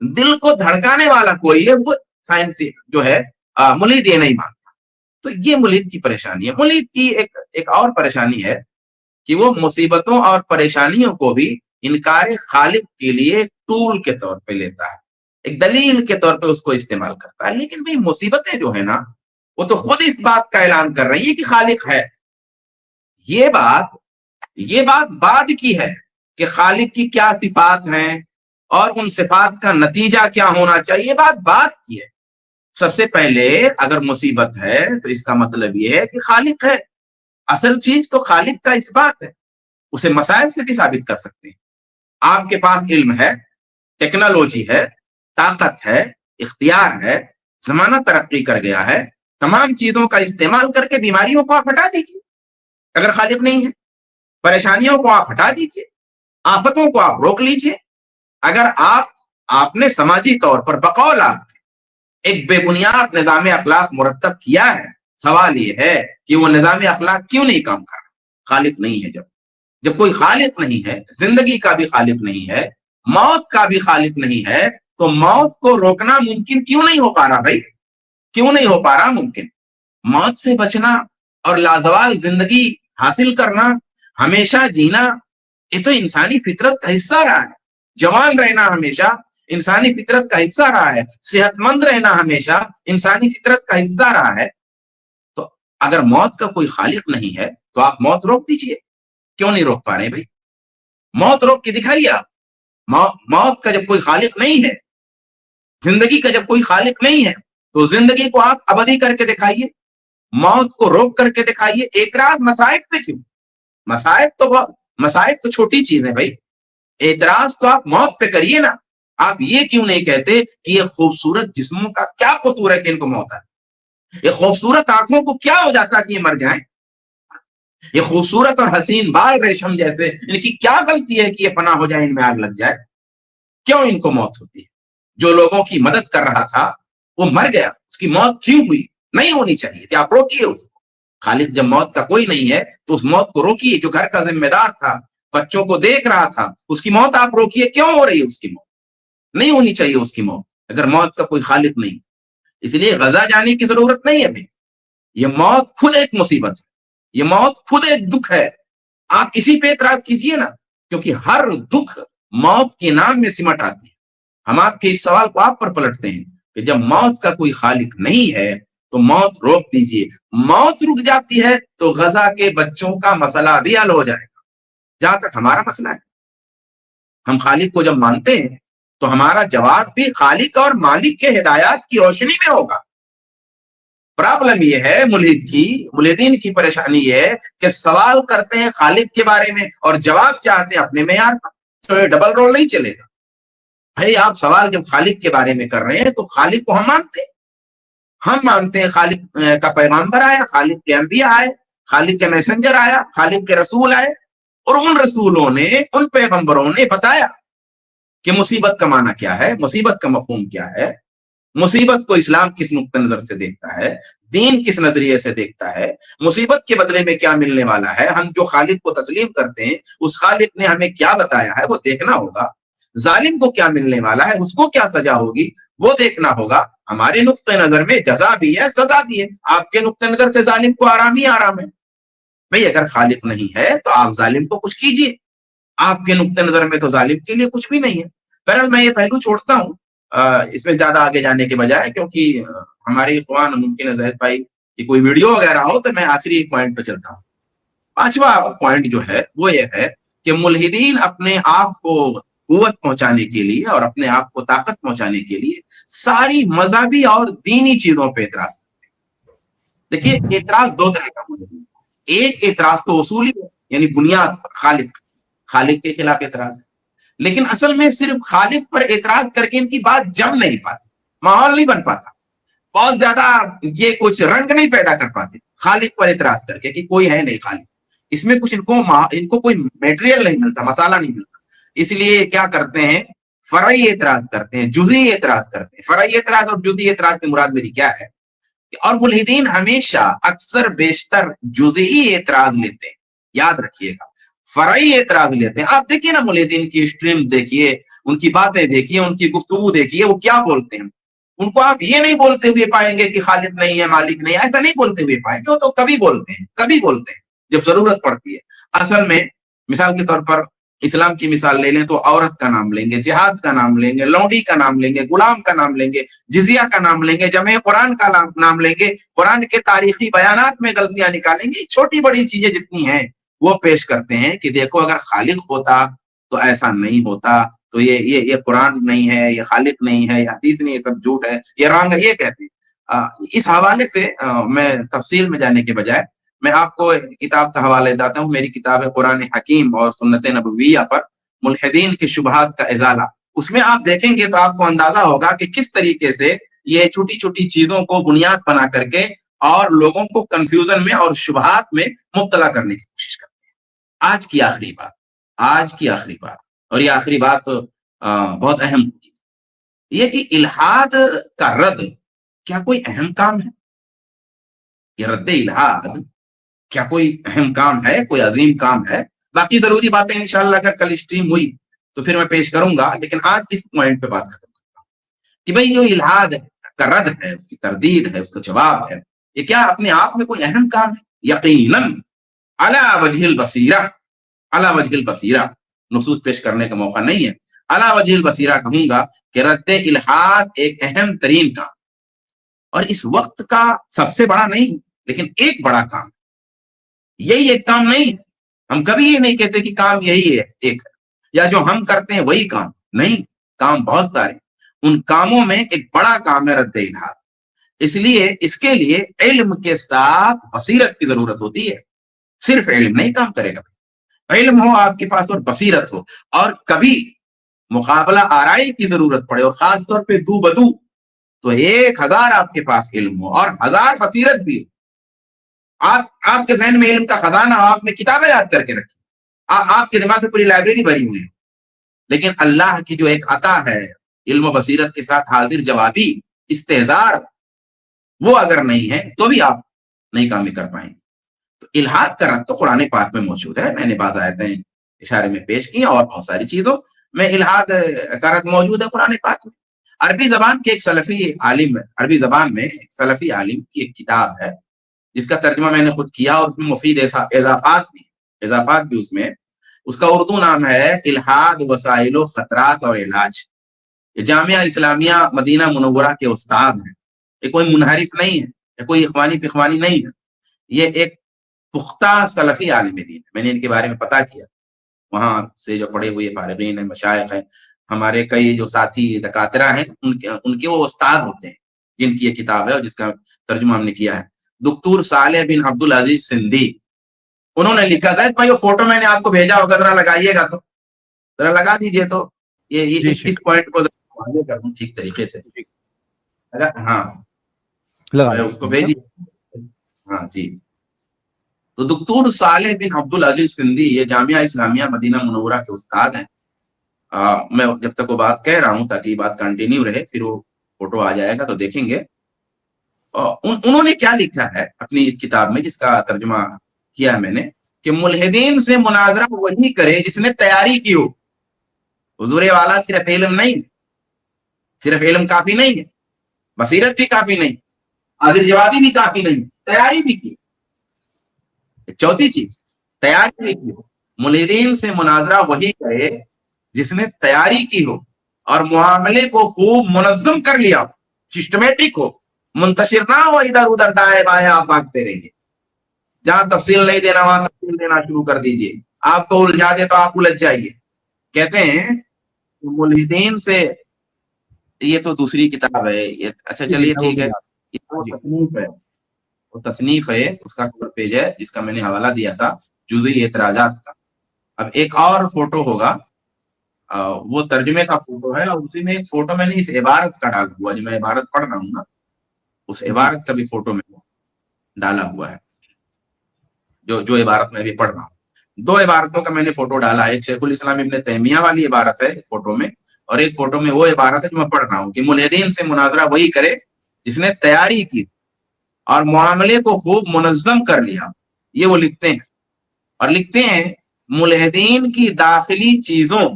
دل کو دھڑکانے والا کوئی ہے, وہ سائنس جو ہے ملحد یہ نہیں مانتا. تو یہ ملحد کی پریشانی ہے. ملحد کی ایک اور پریشانی ہے کہ وہ مصیبتوں اور پریشانیوں کو بھی انکار خالق کے لیے ٹول کے طور پہ لیتا ہے, ایک دلیل کے طور پہ اس کو استعمال کرتا ہے. لیکن بھئی مصیبتیں جو ہے نا, وہ تو خود اس بات کا اعلان کر رہی ہے کہ خالق ہے. یہ بات بعد کی ہے کہ خالق کی کیا صفات ہیں اور ان صفات کا نتیجہ کیا ہونا چاہیے, یہ بات بعد کی ہے. سب سے پہلے اگر مصیبت ہے تو اس کا مطلب یہ ہے کہ خالق ہے. اصل چیز تو خالق کا اس بات ہے. اسے مسائل سے بھی ثابت کر سکتے ہیں. آپ کے پاس علم ہے, ٹیکنالوجی ہے, طاقت ہے, اختیار ہے, زمانہ ترقی کر گیا ہے, تمام چیزوں کا استعمال کر کے بیماریوں کو آپ ہٹا دیجیے اگر خالق نہیں ہے. پریشانیوں کو آپ ہٹا دیجیے, آفتوں کو آپ روک لیجیے. اگر آپ نے سماجی طور پر بقول آپ کے ایک بے بنیاد نظام اخلاق مرتب کیا ہے, سوال یہ ہے کہ وہ نظام اخلاق کیوں نہیں کام کر رہا؟ خالق نہیں ہے. جب کوئی خالق نہیں ہے, زندگی کا بھی خالق نہیں ہے, موت کا بھی خالق نہیں ہے, تو موت کو روکنا ممکن کیوں نہیں ہو پا رہا بھائی؟ کیوں نہیں ہو پا رہا ممکن؟ موت سے بچنا اور لازوال زندگی حاصل کرنا, ہمیشہ جینا, یہ تو انسانی فطرت کا حصہ رہا ہے. جوان رہنا ہمیشہ انسانی فطرت کا حصہ رہا ہے. صحت مند رہنا ہمیشہ انسانی فطرت کا حصہ رہا ہے. تو اگر موت کا کوئی خالق نہیں ہے تو آپ موت روک دیجئے. کیوں نہیں روک پا رہے بھائی؟ موت روک کے دکھائیے آپ. موت کا جب کوئی خالق نہیں ہے, زندگی کا جب کوئی خالق نہیں ہے, تو زندگی کو آپ ابدی کر کے دکھائیے, موت کو روک کر کے دکھائیے. اعتراض مصائب پہ کیوں؟ مصائب تو چھوٹی چیز ہے بھائی. اعتراض تو آپ موت پہ کریے نا. آپ یہ کیوں نہیں کہتے کہ یہ خوبصورت جسموں کا کیا قصور ہے کہ ان کو موت آتی؟ یہ خوبصورت آنکھوں کو کیا ہو جاتا کہ یہ مر جائیں؟ یہ خوبصورت اور حسین بال ریشم جیسے ان کی کیا غلطی ہے کہ یہ فنا ہو جائے, ان میں آگ لگ جائے؟ کیوں ان کو موت ہوتی ہے؟ جو لوگوں کی مدد کر رہا تھا وہ مر گیا, اس کی موت کیوں ہوئی؟ نہیں ہونی چاہیے تھی. آپ روکیے اس کو. خالق جب موت کا کوئی نہیں ہے تو اس موت کو روکیے. جو گھر کا ذمہ دار تھا, بچوں کو دیکھ رہا تھا, اس کی موت آپ روکیے. کیوں ہو رہی ہے اس کی موت؟ نہیں ہونی چاہیے اس کی موت اگر موت کا کوئی خالق نہیں. اس لیے غزہ جانے کی ضرورت نہیں ہے. یہ موت خود ایک مصیبت ہے, یہ موت خود ایک دکھ ہے. آپ اسی پہ اعتراض کیجئے نا, کیونکہ ہر دکھ موت کے نام میں سمٹ آتی ہے. ہم آپ کے اس سوال کو آپ پر پلٹتے ہیں کہ جب موت کا کوئی خالق نہیں ہے تو موت روک دیجئے. موت رک جاتی ہے تو غزہ کے بچوں کا مسئلہ بھی حل ہو جائے گا. جہاں تک ہمارا مسئلہ ہے, ہم خالق کو جب مانتے ہیں تو ہمارا جواب بھی خالق اور مالک کے ہدایات کی روشنی میں ہوگا. پرابلم یہ ہے ملحدین کی پریشانی یہ ہے کہ سوال کرتے ہیں خالق کے بارے میں اور جواب چاہتے ہیں اپنے معیار کا. تو یہ ڈبل رول نہیں چلے گا بھائی. آپ سوال جب خالق کے بارے میں کر رہے ہیں تو خالق کو ہم مانتے ہیں خالق کا پیغمبر آیا, خالق کے انبیاء آئے, خالق کے میسنجر آیا, خالق کے رسول آئے, اور ان رسولوں نے, ان پیغمبروں نے بتایا کہ مصیبت کا معنی کیا ہے, مصیبت کا مفہوم کیا ہے, مصیبت کو اسلام کس نقطہ نظر سے دیکھتا ہے, دین کس نظریے سے دیکھتا ہے, مصیبت کے بدلے میں کیا ملنے والا ہے. ہم جو خالق کو تسلیم کرتے ہیں اس خالق نے ہمیں کیا بتایا ہے وہ دیکھنا ہوگا. ظالم کو کیا ملنے والا ہے, اس کو کیا سزا ہوگی وہ دیکھنا ہوگا. ہمارے نقطہ نظر میں جزا بھی ہے, سزا بھی ہے. آپ کے نقطہ نظر سے ظالم کو آرام ہی آرام ہے. بھئی اگر خالق نہیں ہے تو آپ ظالم کو کچھ کیجئے. آپ کے نقطہ نظر میں تو ظالم کے لیے کچھ بھی نہیں ہے. بہرحال میں یہ پہلو چھوڑتا ہوں اس میں زیادہ آگے جانے کے بجائے, کیونکہ ہمارے اخوان ممکن ہے زاہد بھائی کی کوئی ویڈیو وغیرہ ہو, تو میں آخری پوائنٹ پہ چلتا ہوں. 5واں پوائنٹ جو ہے وہ یہ ہے کہ ملحدین اپنے آپ کو قوت پہنچانے کے لیے اور اپنے آپ کو طاقت پہنچانے کے لیے ساری مذہبی اور دینی چیزوں پہ اعتراض کرتے ہیں. دیکھیے اعتراض دو طرح کا ہے. ایک اعتراض تو اصولی ہے, یعنی بنیاد پر خالق کے خلاف اعتراض ہے. لیکن اصل میں صرف خالق پر اعتراض کر کے ان کی بات جم نہیں پاتی, ماحول نہیں بن پاتا, بہت زیادہ یہ کچھ رنگ نہیں پیدا کر پاتے خالق پر اعتراض کر کے کہ کوئی ہے نہیں خالق. اس میں کچھ ان کو کوئی میٹریل نہیں ملتا, مسالہ نہیں ملتا. اس لیے کیا کرتے ہیں, فرعی اعتراض کرتے ہیں, جزئی اعتراض کرتے ہیں. فرعی اعتراض اور جزئی اعتراض سے مراد میری کیا ہے, اور ملحدین ہمیشہ اکثر بیشتر جزئی اعتراض لیتے ہیں. یاد رکھیے گا, فرعی اعتراض لیتے ہیں. آپ دیکھیے نا ملحدین کی اسٹریم دیکھیے, ان کی باتیں دیکھیے, ان کی گفتگو دیکھیے, وہ کیا بولتے ہیں. ان کو آپ یہ نہیں بولتے ہوئے پائیں گے کہ خالق نہیں ہے, مالک نہیں ہے, ایسا نہیں بولتے ہوئے پائیں گے. وہ تو کبھی بولتے ہیں جب ضرورت پڑتی ہے. اصل میں مثال کے طور پر اسلام کی مثال لے لیں تو عورت کا نام لیں گے, جہاد کا نام لیں گے, لونڈی کا نام لیں گے, غلام کا نام لیں گے, جزیہ کا نام لیں گے, جمع قرآن کا نام لیں گے, قرآن کے تاریخی بیانات میں غلطیاں نکالیں گے. چھوٹی بڑی چیزیں جتنی ہیں وہ پیش کرتے ہیں کہ دیکھو اگر خالق ہوتا تو ایسا نہیں ہوتا, تو یہ قرآن نہیں ہے, یہ خالق نہیں ہے, یہ حدیث نہیں, یہ سب جھوٹ ہے, یہ رانگ ہے, یہ کہتے ہیں. اس حوالے سے میں تفصیل میں جانے کے بجائے میں آپ کو کتاب کا حوالہ دیتا ہوں. میری کتاب ہے قرآن حکیم اور سنت نبویہ پر ملحدین کے شبہات کا ازالہ. اس میں آپ دیکھیں گے تو آپ کو اندازہ ہوگا کہ کس طریقے سے یہ چھوٹی چھوٹی چیزوں کو بنیاد بنا کر کے اور لوگوں کو کنفیوژن میں اور شبہات میں مبتلا کرنے کی کوشش کرتے ہیں. آج کی آخری بات, اور یہ آخری بات بہت اہم ہوگی, یہ کہ الحاد کا رد کیا کوئی اہم کام ہے؟ یہ رد الحاد کیا کوئی اہم کام ہے, کوئی عظیم کام ہے؟ باقی ضروری باتیں انشاءاللہ اگر کل اسٹریم ہوئی تو پھر میں پیش کروں گا, لیکن آج اس پوائنٹ پہ بات ختم کرتا ہوں کہ بھئی یہ الحاد کا رد ہے, اس کی تردید ہے, اس کا جواب ہے, یہ کیا اپنے آپ میں کوئی اہم کام ہے؟ یقیناً علی وجہ البصیرہ نصوص پیش کرنے کا موقع نہیں ہے. علی وجہ البصیرہ کہوں گا کہ رد الحاد ایک اہم ترین کام, اور اس وقت کا سب سے بڑا نہیں لیکن ایک بڑا کام. یہی ایک کام نہیں ہے, ہم کبھی یہ نہیں کہتے کہ کام یہی ہے ایک, یا جو ہم کرتے ہیں وہی کام نہیں, کام بہت سارے. ان کاموں میں ایک بڑا کام ہے رد الحاد. اس لیے اس کے لیے علم کے ساتھ بصیرت کی ضرورت ہوتی ہے. صرف علم نہیں کام کرے گا, علم ہو آپ کے پاس اور بصیرت ہو, اور کبھی مقابلہ آرائی کی ضرورت پڑے اور خاص طور پہ دو بدو, تو 1000 آپ کے پاس علم ہو اور 1000 بصیرت بھی ہو. آپ کے ذہن میں علم کا خزانہ ہو, آپ نے کتابیں یاد کر کے رکھی, آپ کے دماغ میں پوری لائبریری بھری ہوئی ہے, لیکن اللہ کی جو ایک عطا ہے علم و بصیرت کے ساتھ حاضر جوابی استحضار, وہ اگر نہیں ہے تو بھی آپ نہیں کام کر پائیں گے. تو الحاد کا رد تو قرآن پاک میں موجود ہے, میں نے بعض آیتیں اشارے میں پیش کی اور بہت ساری چیزوں میں الحاد کا رد موجود ہے قرآن پاک میں. عربی زبان کے ایک سلفی عالم, عربی زبان میں ایک سلفی عالم کی ایک کتاب ہے جس کا ترجمہ میں نے خود کیا, اور اس میں مفید اضافات بھی اس میں. اس کا اردو نام ہے الحاد وسائل و خطرات اور علاج. یہ جامعہ اسلامیہ مدینہ منورہ کے استاد ہیں, یہ کوئی منحرف نہیں ہے, یہ کوئی اخوانی پخوانی نہیں ہے, یہ ایک پختہ سلفی عالم دین ہے. میں نے ان کے بارے میں پتہ کیا, وہاں سے جو پڑھے ہوئے فارغین ہیں, مشائخ ہیں, ہمارے کئی جو ساتھی دکاترہ ہیں, ان کے وہ استاد ہوتے ہیں جن کی یہ کتاب ہے اور جس کا ترجمہ ہم نے کیا ہے. دکتور صالح بن عبدالعزیز سندھی, انہوں نے لکھا, زید بھائی وہ فوٹو میں نے آپ کو بھیجا ہوگا, ذرا لگائیے گا, تو ذرا لگا دیجئے تو یہ اس پوائنٹ کو واضح کر دوں ٹھیک طریقے سے. ہاں اس کو بھیجیے. ہاں جی. تو دکتور صالح بن عبدالعزیز سندھی یہ جامعہ اسلامیہ مدینہ منورہ کے استاد ہیں. میں جب تک وہ بات کہہ رہا ہوں تاکہ یہ بات کنٹینیو رہے, پھر وہ فوٹو آ جائے گا تو دیکھیں گے. انہوں نے کیا لکھا ہے اپنی اس کتاب میں جس کا ترجمہ کیا ہے میں نے, کہ ملحدین سے مناظرہ وہی کرے جس نے تیاری کی ہو. حضور والا صرف علم نہیں, صرف علم کافی نہیں ہے, بصیرت بھی کافی نہیں, حاضر جوابی بھی کافی نہیں, تیاری بھی کی. چوتھی چیز تیاری بھی کی ہو. ملحدین سے مناظرہ وہی کرے جس نے تیاری کی ہو اور معاملے کو خوب منظم کر لیا ہو, سسٹمیٹک ہو, منتشر نہ ہو ادھر ادھر دائیں بائیں آپ بھاگتے رہیے. جہاں تفصیل نہیں دینا وہاں تفصیل دینا شروع کر دیجئے, آپ کو الجھا دے تو آپ الجھ جائیے. کہتے ہیں ملحدین سے, یہ تو دوسری کتاب ہے, اچھا چلیے ٹھیک ہے, وہ تصنیف ہے, اس کا کور پیج ہے جس کا میں نے حوالہ دیا تھا, جزئی اعتراضات کا. اب ایک اور فوٹو ہوگا, وہ ترجمے کا فوٹو ہے, اور اسی میں ایک فوٹو میں نے اس عبارت کا ڈالا ہوا, جو میں عبارت پڑھ رہا ہوں نا, اس عبارت کا بھی فوٹو میں ڈالا ہوا ہے, جو عبارت میں بھی پڑھ رہا ہوں. 2 عبارتوں کا میں نے فوٹو ڈالا ہے, ایک شیخ الاسلام ابن تیمیہ والی عبارت ہے فوٹو میں, اور ایک فوٹو میں وہ عبارت ہے جو میں پڑھ رہا ہوں کہ ملحدین سے مناظرہ وہی کرے جس نے تیاری کی اور معاملے کو خوب منظم کر لیا. یہ وہ لکھتے ہیں, اور لکھتے ہیں ملحدین کی داخلی چیزوں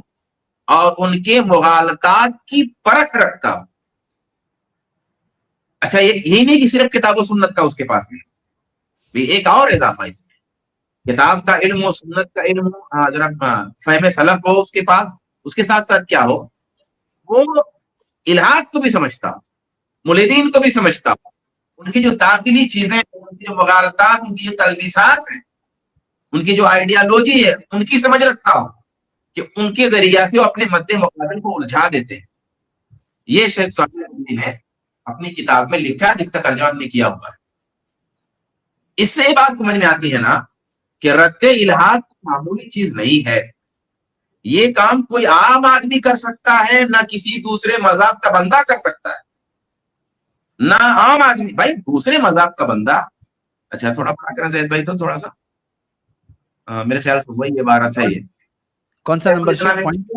اور ان کے مغالطات کی پرکھ رکھتا ہوں. اچھا یہی نہیں کہ صرف کتاب و سنت کا اس کے پاس ہے، ایک اور اضافہ اس میں، کتاب کا علم و سنت کا علم ہو، ذرا فہم سلف ہو اس کے پاس، اس کے ساتھ ساتھ کیا ہو، وہ الہاد کو بھی سمجھتا ہو، ملحدین کو بھی سمجھتا ہو، ان کی جو داخلی چیزیں، ان کی جو مغالطات، ان کی جو تلبیسات ہیں، ان کی جو آئیڈیالوجی ہے، ان کی سمجھ رکھتا ہو کہ ان کے ذریعہ سے وہ اپنے مد مقابل کو الجھا دیتے ہیں. یہ شیخ صالح الدین نے اپنی کتاب میں لکھا ہے، جس کا ترجمہ ہم نے کیا ہوا ہے. اس سے یہ بات سمجھ میں آتی ہے نا کہ رد الہاد معمولی چیز نہیں ہے. یہ کام کوئی عام آدمی کر سکتا ہے، نہ کسی دوسرے مذہب کا بندہ کر سکتا ہے، نہ عام آدمی. بھائی دوسرے مذہب کا بندہ، اچھا تھوڑا بڑا کریں زید بھائی، تو تھوڑا سا میرے خیال سے وہی عبارت ہے. یہ کون سا نمبر شیخ پوائنٹ؟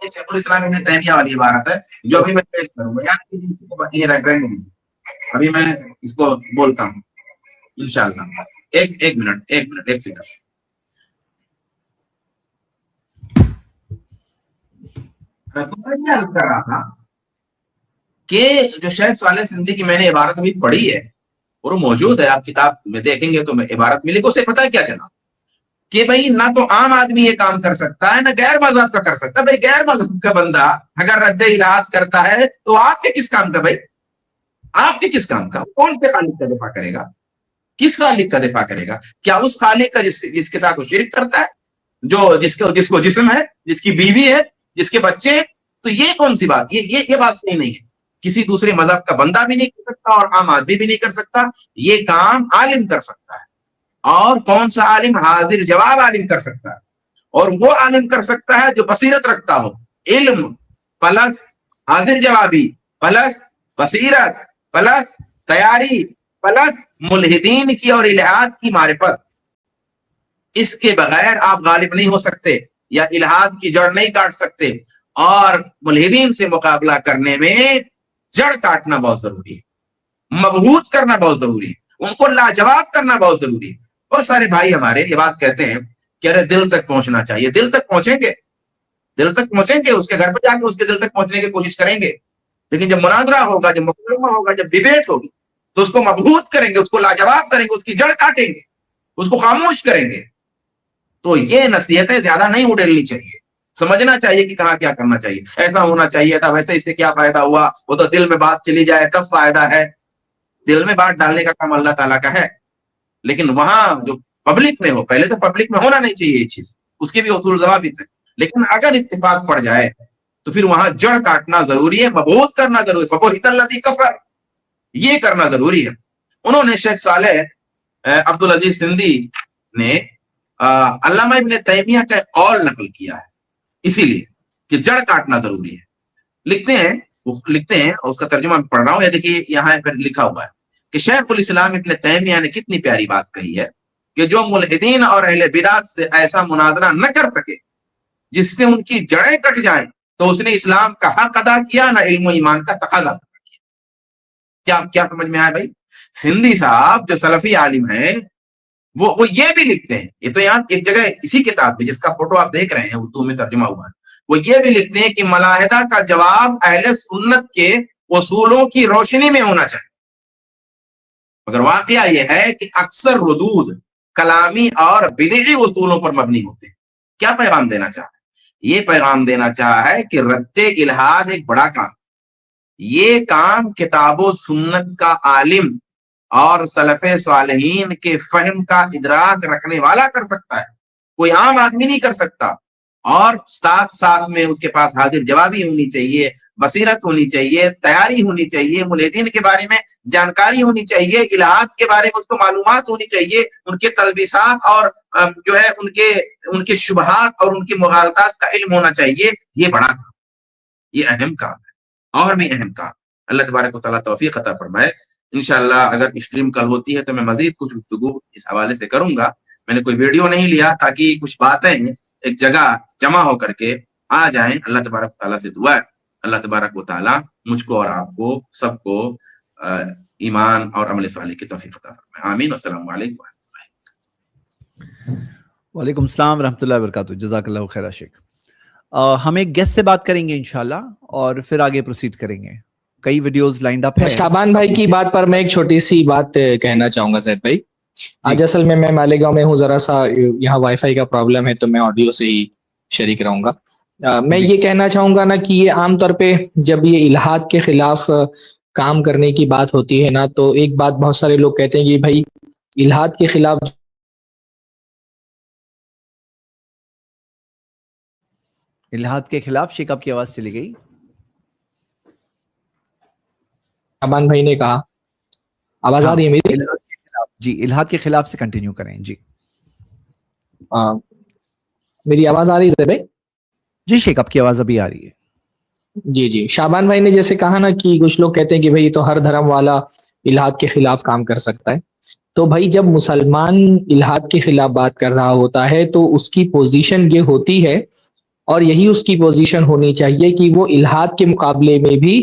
شیخ الاسلام ابن تیمیہ والی عبارت ہے جو ابھی میں پیش کروں گا. ابھی میں اس کو بولتا ہوں انشاءاللہ. ایک منٹ ایک سیکنڈ. کر رہا تھا کہ جو شیخ صالح سندھی کی میں نے عبارت ابھی پڑھی ہے اور وہ موجود ہے، آپ کتاب میں دیکھیں گے تو میں عبارت ملی کو، اسے پتہ ہے کیا چلا کہ بھائی نہ تو عام آدمی یہ کام کر سکتا ہے، نہ غیر مذہب کا کر سکتا ہے. بھائی غیر مذہب کا بندہ اگر رد الہاد کرتا ہے تو آپ کے کس کام کا؟ بھائی آپ کے کس کام کا؟ کون سے خالق کا دفاع کرے گا؟ کس خالق کا دفاع کرے گا؟ کیا اس خالق کا جس کے ساتھ وہ شرک کرتا ہے، جو جس کو جسم ہے، جس کی بیوی ہے، جس کے بچے ہیں؟ تو یہ کون سی بات؟ یہ بات صحیح نہیں ہے. کسی دوسرے مذہب کا بندہ بھی نہیں کر سکتا اور عام آدمی بھی نہیں کر سکتا. یہ کام عالم کر سکتا ہے. اور کون سا عالم؟ حاضر جواب عالم کر سکتا ہے. اور وہ عالم کر سکتا ہے جو بصیرت رکھتا ہو. علم پلس حاضر جوابی پلس بصیرت پلس تیاری پلس ملحدین کی اور الہاد کی معرفت. اس کے بغیر آپ غالب نہیں ہو سکتے یا الہاد کی جڑ نہیں کاٹ سکتے. اور ملحدین سے مقابلہ کرنے میں جڑ کاٹنا بہت ضروری ہے، مبہوت کرنا بہت ضروری ہے، ان کو لاجواب کرنا بہت ضروری ہے. بہت سارے بھائی ہمارے یہ بات کہتے ہیں کہ ارے دل تک پہنچنا چاہیے. دل تک پہنچیں گے، دل تک پہنچیں گے، اس کے گھر پہ جا کے اس کے دل تک پہنچنے کی کوشش کریں گے. لیکن جب مناظرہ ہوگا، جب مکالمہ ہوگا، جب ڈیبیٹ ہوگی تو اس کو مبہوت کریں گے، اس کو لاجواب کریں گے، اس کی جڑ کاٹیں گے، اس کو خاموش کریں گے. تو یہ نصیحتیں زیادہ نہیں اڑیلنی چاہیے. سمجھنا چاہیے کہ کہاں کیا کرنا چاہیے. ایسا ہونا چاہیے تھا، ویسے اس سے کیا فائدہ ہوا، وہ تو دل میں بات چلی جائے تب فائدہ ہے. دل میں بات ڈالنے کا کام اللہ تعالیٰ کا ہے، لیکن وہاں جو پبلک میں ہو، پہلے تو پبلک میں ہونا نہیں چاہیے یہ چیز، اس کے بھی اصول ضوابط ہیں. لیکن اگر اتفاق پڑ جائے تو پھر وہاں جڑ کاٹنا ضروری ہے، مبعوث کرنا ضروری ہے. فَبُهِتَ الَّذِي كَفَرَ، یہ کرنا ضروری ہے. انہوں نے شیخ صالح عبدالعزیز سندھی نے علامہ ابن تیمیہ کا قول نقل کیا ہے، اسی لیے کہ جڑ کاٹنا ضروری ہے. لکھتے ہیں اور اس کا ترجمہ میں پڑھ رہا ہوں. یہ دیکھیے یہاں پر لکھا ہوا ہے کہ شیخ الاسلام ابن تیمیہ نے کتنی پیاری بات کہی ہے کہ جو ملحدین اور اہل بدعت سے ایسا مناظرہ نہ کر سکے جس سے ان کی جڑیں کٹ جائیں، تو اس نے اسلام کا حق ادا کیا، نہ علم و ایمان کا تقاضا کیا. کیا سمجھ میں آیا بھائی؟ سندھی صاحب جو سلفی عالم ہیں وہ یہ بھی لکھتے ہیں. یہ تو یہاں ایک جگہ اسی کتاب میں جس کا فوٹو آپ دیکھ رہے ہیں اردو میں ترجمہ ہوا ہے، وہ یہ بھی لکھتے ہیں کہ ملاحدہ کا جواب اہل سنت کے اصولوں کی روشنی میں ہونا چاہیے. مگر واقعہ یہ ہے کہ اکثر ردود کلامی اور بدعی اصولوں پر مبنی ہوتے ہیں. کیا پیغام دینا چاہا ہے؟ یہ پیغام دینا چاہا ہے کہ رد الہاد ایک بڑا کام، یہ کام کتاب و سنت کا عالم اور سلف صالحین کے فہم کا ادراک رکھنے والا کر سکتا ہے، کوئی عام آدمی نہیں کر سکتا. اور ساتھ میں اس کے پاس حاضر جوابی ہونی چاہیے، بصیرت ہونی چاہیے، تیاری ہونی چاہیے، ملحدین کے بارے میں جانکاری ہونی چاہیے، الہاد کے بارے میں اس کو معلومات ہونی چاہیے، ان کے تلبیسات اور جو ہے ان کے شبہات اور ان کی مغالطات کا علم ہونا چاہیے. یہ بڑا کام، یہ اہم کام ہے، اور بھی اہم کام. اللہ تبارک و تعالیٰ توفیق عطا فرمائے. انشاءاللہ اگر اسٹریم کل ہوتی ہے تو میں مزید کچھ گفتگو اس حوالے سے کروں گا. میں نے کوئی ویڈیو نہیں لیا تاکہ کچھ باتیں ایک جگہ جمع ہو کر کے آ جائیں. اللہ تبارک و تعالیٰ سے دعا ہے اللہ تبارک و تعالیٰ مجھ کو اور آپ کو سب کو ایمان اور عمل صالح کی توفیق عطا فرمائے. آمین. السلام علیکم. وعلیکم السلام ورحمۃ اللہ وبرکاتہ. جزاک اللہ خیر عاشق. ہم ایک گیسٹ سے بات کریں گے انشاءاللہ اور پھر آگے پروسیڈ کریں گے. کئی ویڈیوز لائنڈ اپ ہے. شابان بھائی کی بات پر میں ایک چھوٹی سی بات کہنا چاہوں گا زید بھائی. آج اصل میں مالیگاؤں میں ہوں, ذرا سا یہاں وائی فائی کا پرابلم ہے تو میں آڈیو سے ہی شریک رہوں گا. میں یہ کہنا چاہوں گا نا کہ یہ عام طور پہ جب یہ الحاد کے خلاف کام کرنے کی بات ہوتی ہے نا, تو ایک بات بہت سارے لوگ کہتے ہیں کہ بھائی الحاد کے خلاف شیخ آپ کی آواز چلی گئی. شابان بھائی نے کہا, آواز آ رہی ہے میری؟ جی, الحاد کے خلاف سے کنٹینیو کریں. جی میری آواز آ رہی ہے بھائی؟ جی شیخ آپ کی آواز ابھی آ رہی ہے. جی شابان بھائی نے جیسے کہا نا کہ کچھ لوگ کہتے ہیں کہ بھائی تو ہر دھرم والا الحاد کے خلاف کام کر سکتا ہے. تو بھائی جب مسلمان الحاد کے خلاف بات کر رہا ہوتا ہے تو اس کی پوزیشن یہ ہوتی ہے, اور یہی اس کی پوزیشن ہونی چاہیے کہ وہ الحاد کے مقابلے میں بھی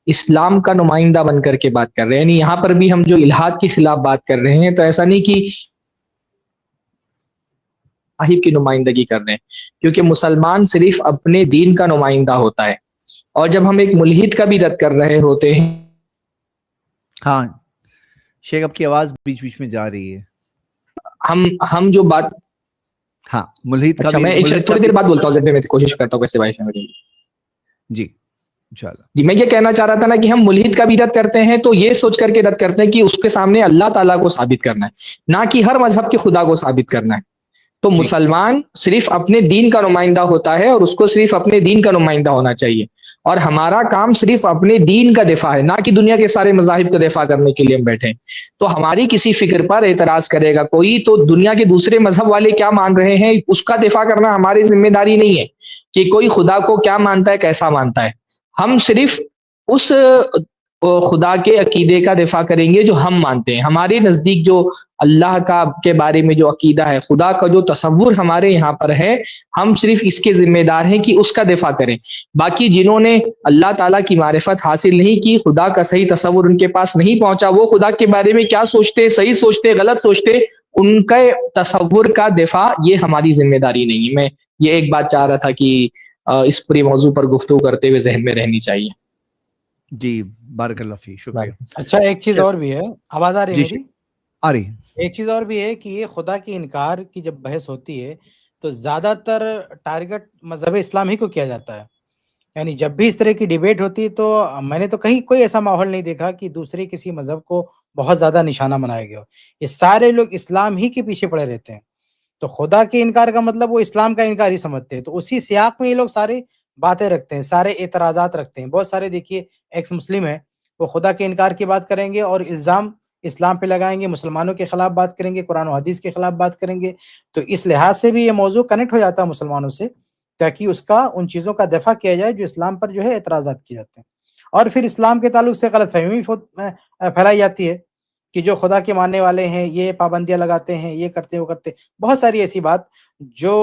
اسلام کا نمائندہ بن کر کے بات کر رہے ہیں. یعنی یہاں پر بھی ہم جو الحاد کے خلاف بات کر رہے ہیں تو ایسا نہیں کہ مذاہب کی نمائندگی کر رہے ہیں, کیونکہ مسلمان صرف اپنے دین کا نمائندہ ہوتا ہے. اور جب ہم ایک ملحد کا بھی رد کر رہے ہوتے ہیں. ہاں شیخ آپ کی آواز بیچ بیچ میں جا رہی ہے. ہم جو بات, ہاں ملحد کا اچھا بھی, میں تھوڑی دیر بعد بولتا ہوں, میں کوشش کرتا ہوں کیسے بھائی شامل. جی انشاءاللہ. جی میں یہ کہنا چاہ رہا تھا نا کہ ہم ملحد کا بھی رد کرتے ہیں تو یہ سوچ کر کے رد کرتے ہیں کہ اس کے سامنے اللہ تعالیٰ کو ثابت کرنا ہے, نہ کہ ہر مذہب کے خدا کو ثابت کرنا ہے. تو مسلمان صرف اپنے دین کا نمائندہ ہوتا ہے اور اس کو صرف اپنے دین کا نمائندہ ہونا چاہیے, اور ہمارا کام صرف اپنے دین کا دفاع ہے, نہ کہ دنیا کے سارے مذاہب کا دفاع کرنے کے لیے ہم بیٹھے. تو ہماری کسی فکر پر اعتراض کرے گا کوئی تو دنیا کے دوسرے مذہب والے کیا مان رہے ہیں اس کا دفاع کرنا ہماری ذمہ داری نہیں ہے کہ کوئی خدا کو کیا مانتا ہے, کیسا مانتا ہے. ہم صرف اس خدا کے عقیدے کا دفاع کریں گے جو ہم مانتے ہیں. ہمارے نزدیک جو اللہ کا کے بارے میں جو عقیدہ ہے, خدا کا جو تصور ہمارے یہاں پر ہے, ہم صرف اس کے ذمہ دار ہیں کہ اس کا دفاع کریں. باقی جنہوں نے اللہ تعالیٰ کی معرفت حاصل نہیں کی, خدا کا صحیح تصور ان کے پاس نہیں پہنچا, وہ خدا کے بارے میں کیا سوچتے, صحیح سوچتے, غلط سوچتے, ان کے تصور کا دفاع یہ ہماری ذمہ داری نہیں ہے. میں یہ ایک بات چاہ رہا تھا کہ اس پوری موضوع پر گفتگو کرتے ہوئے ذہن میں رہنی چاہیے. جی بارک اللہ فی, شکریہ. اچھا ایک چیز اور بھی ہے, آواز آ رہی ہے میری؟ آ رہی. ایک چیز اور بھی ہے کہ یہ خدا کی انکار کی جب بحث ہوتی ہے تو زیادہ تر ٹارگٹ مذہب اسلام ہی کو کیا جاتا ہے. یعنی جب بھی اس طرح کی ڈیبیٹ ہوتی ہے تو میں نے تو کہیں کوئی ایسا ماحول نہیں دیکھا کہ دوسرے کسی مذہب کو بہت زیادہ نشانہ بنایا گیا ہو. یہ سارے لوگ اسلام ہی کے پیچھے پڑے رہتے ہیں. تو خدا کے انکار کا مطلب وہ اسلام کا انکار ہی سمجھتے ہیں. تو اسی سیاق میں یہ لوگ سارے باتیں رکھتے ہیں, سارے اعتراضات رکھتے ہیں. بہت سارے دیکھیے ایکس مسلم ہیں, وہ خدا کے انکار کی بات کریں گے اور الزام اسلام پہ لگائیں گے, مسلمانوں کے خلاف بات کریں گے, قرآن و حدیث کے خلاف بات کریں گے. تو اس لحاظ سے بھی یہ موضوع کنیکٹ ہو جاتا ہے مسلمانوں سے, تاکہ اس کا ان چیزوں کا دفاع کیا جائے جو اسلام پر جو ہے اعتراضات کیے جاتے ہیں. اور پھر اسلام کے تعلق سے غلط فہمی پھیلائی جاتی ہے کہ جو خدا کے ماننے والے ہیں یہ پابندیاں لگاتے ہیں, یہ کرتے ہیں, وہ کرتے ہیں. بہت ساری ایسی بات جو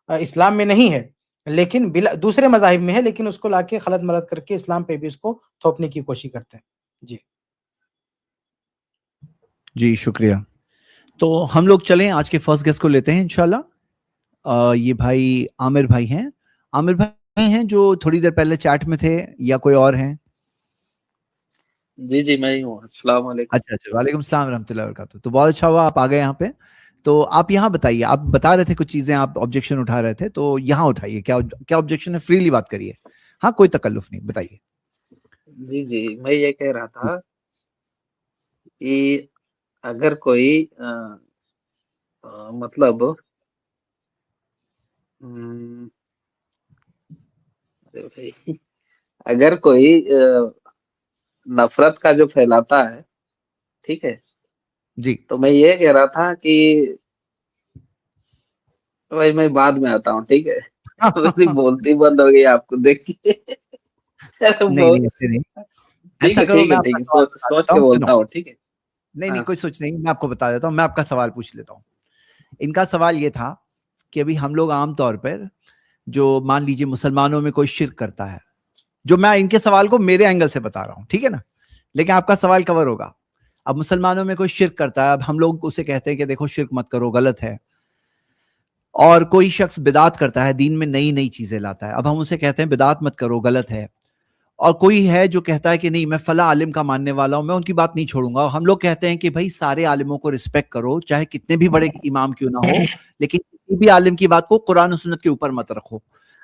اسلام میں نہیں ہے لیکن دوسرے مذاہب میں ہے, لیکن اس کو لا کے خلط ملط کر کے اسلام پہ بھی اس کو تھوپنے کی کوشش کرتے ہیں. جی شکریہ. تو ہم لوگ چلیں آج کے فرسٹ گیسٹ کو لیتے ہیں انشاءاللہ. یہ بھائی عامر بھائی ہیں. عامر بھائی ہیں جو تھوڑی دیر پہلے چیٹ میں تھے, یا کوئی اور ہیں؟ جی میں ہی ہوں. السلام علیکم. اچھا وعلیکم السلام ورحمۃ اللہ وبرکاتہ. تو بہت اچھا ہوا آپ آ گئے یہاں پہ. تو آپ یہاں بتائیے, آپ بتا رہے تھے کچھ چیزیں, آپ آبجیکشن اٹھا رہے تھے, تو یہاں اٹھائیے. کیا آبجیکشن ہے؟ فریلی بات کریے, ہاں کوئی تکلف نہیں, بتائیے. جی میں یہ کہہ رہا تھا کہ اگر کوئی مطلب اگر کوئی نفرت کا جو پھیلاتا ہے, ٹھیک ہے جی, تو میں یہ کہہ رہا تھا کہ بھائی میں بعد میں آتا ہوں, ٹھیک ہے. بولتی بند ہو گئی آپ کو دیکھ کے. نہیں ایسا کرو, میں ٹھیک ہے سوچ کے بولتا ہوں, ٹھیک ہے. نہیں کوئی سوچ نہیں, میں آپ کو بتا دیتا ہوں. میں آپ کا سوال پوچھ لیتا ہوں. ان کا سوال یہ تھا کہ ابھی ہم لوگ عام طور پر جو مان لیجیے مسلمانوں میں کوئی شرک کرتا ہے, جو میں ان کے سوال کو میرے اینگل سے بتا رہا ہوں, ٹھیک ہے نا, لیکن آپ کا سوال کور ہوگا. اب مسلمانوں میں کوئی شرک کرتا ہے, اب ہم لوگ اسے کہتے ہیں کہ دیکھو شرک مت کرو, غلط ہے. اور کوئی شخص بدعت کرتا ہے، دین میں نئی نئی چیزیں لاتا ہے، اب ہم اسے کہتے ہیں بدعت مت کرو، غلط ہے. اور کوئی ہے جو کہتا ہے کہ نہیں میں فلاں عالم کا ماننے والا ہوں، میں ان کی بات نہیں چھوڑوں گا. ہم لوگ کہتے ہیں کہ بھائی سارے عالموں کو رسپیکٹ کرو، چاہے کتنے بھی بڑے امام کیوں نہ ہو، لیکن کسی بھی عالم کی بات کو قرآن و سنت کے اوپر مت رکھو.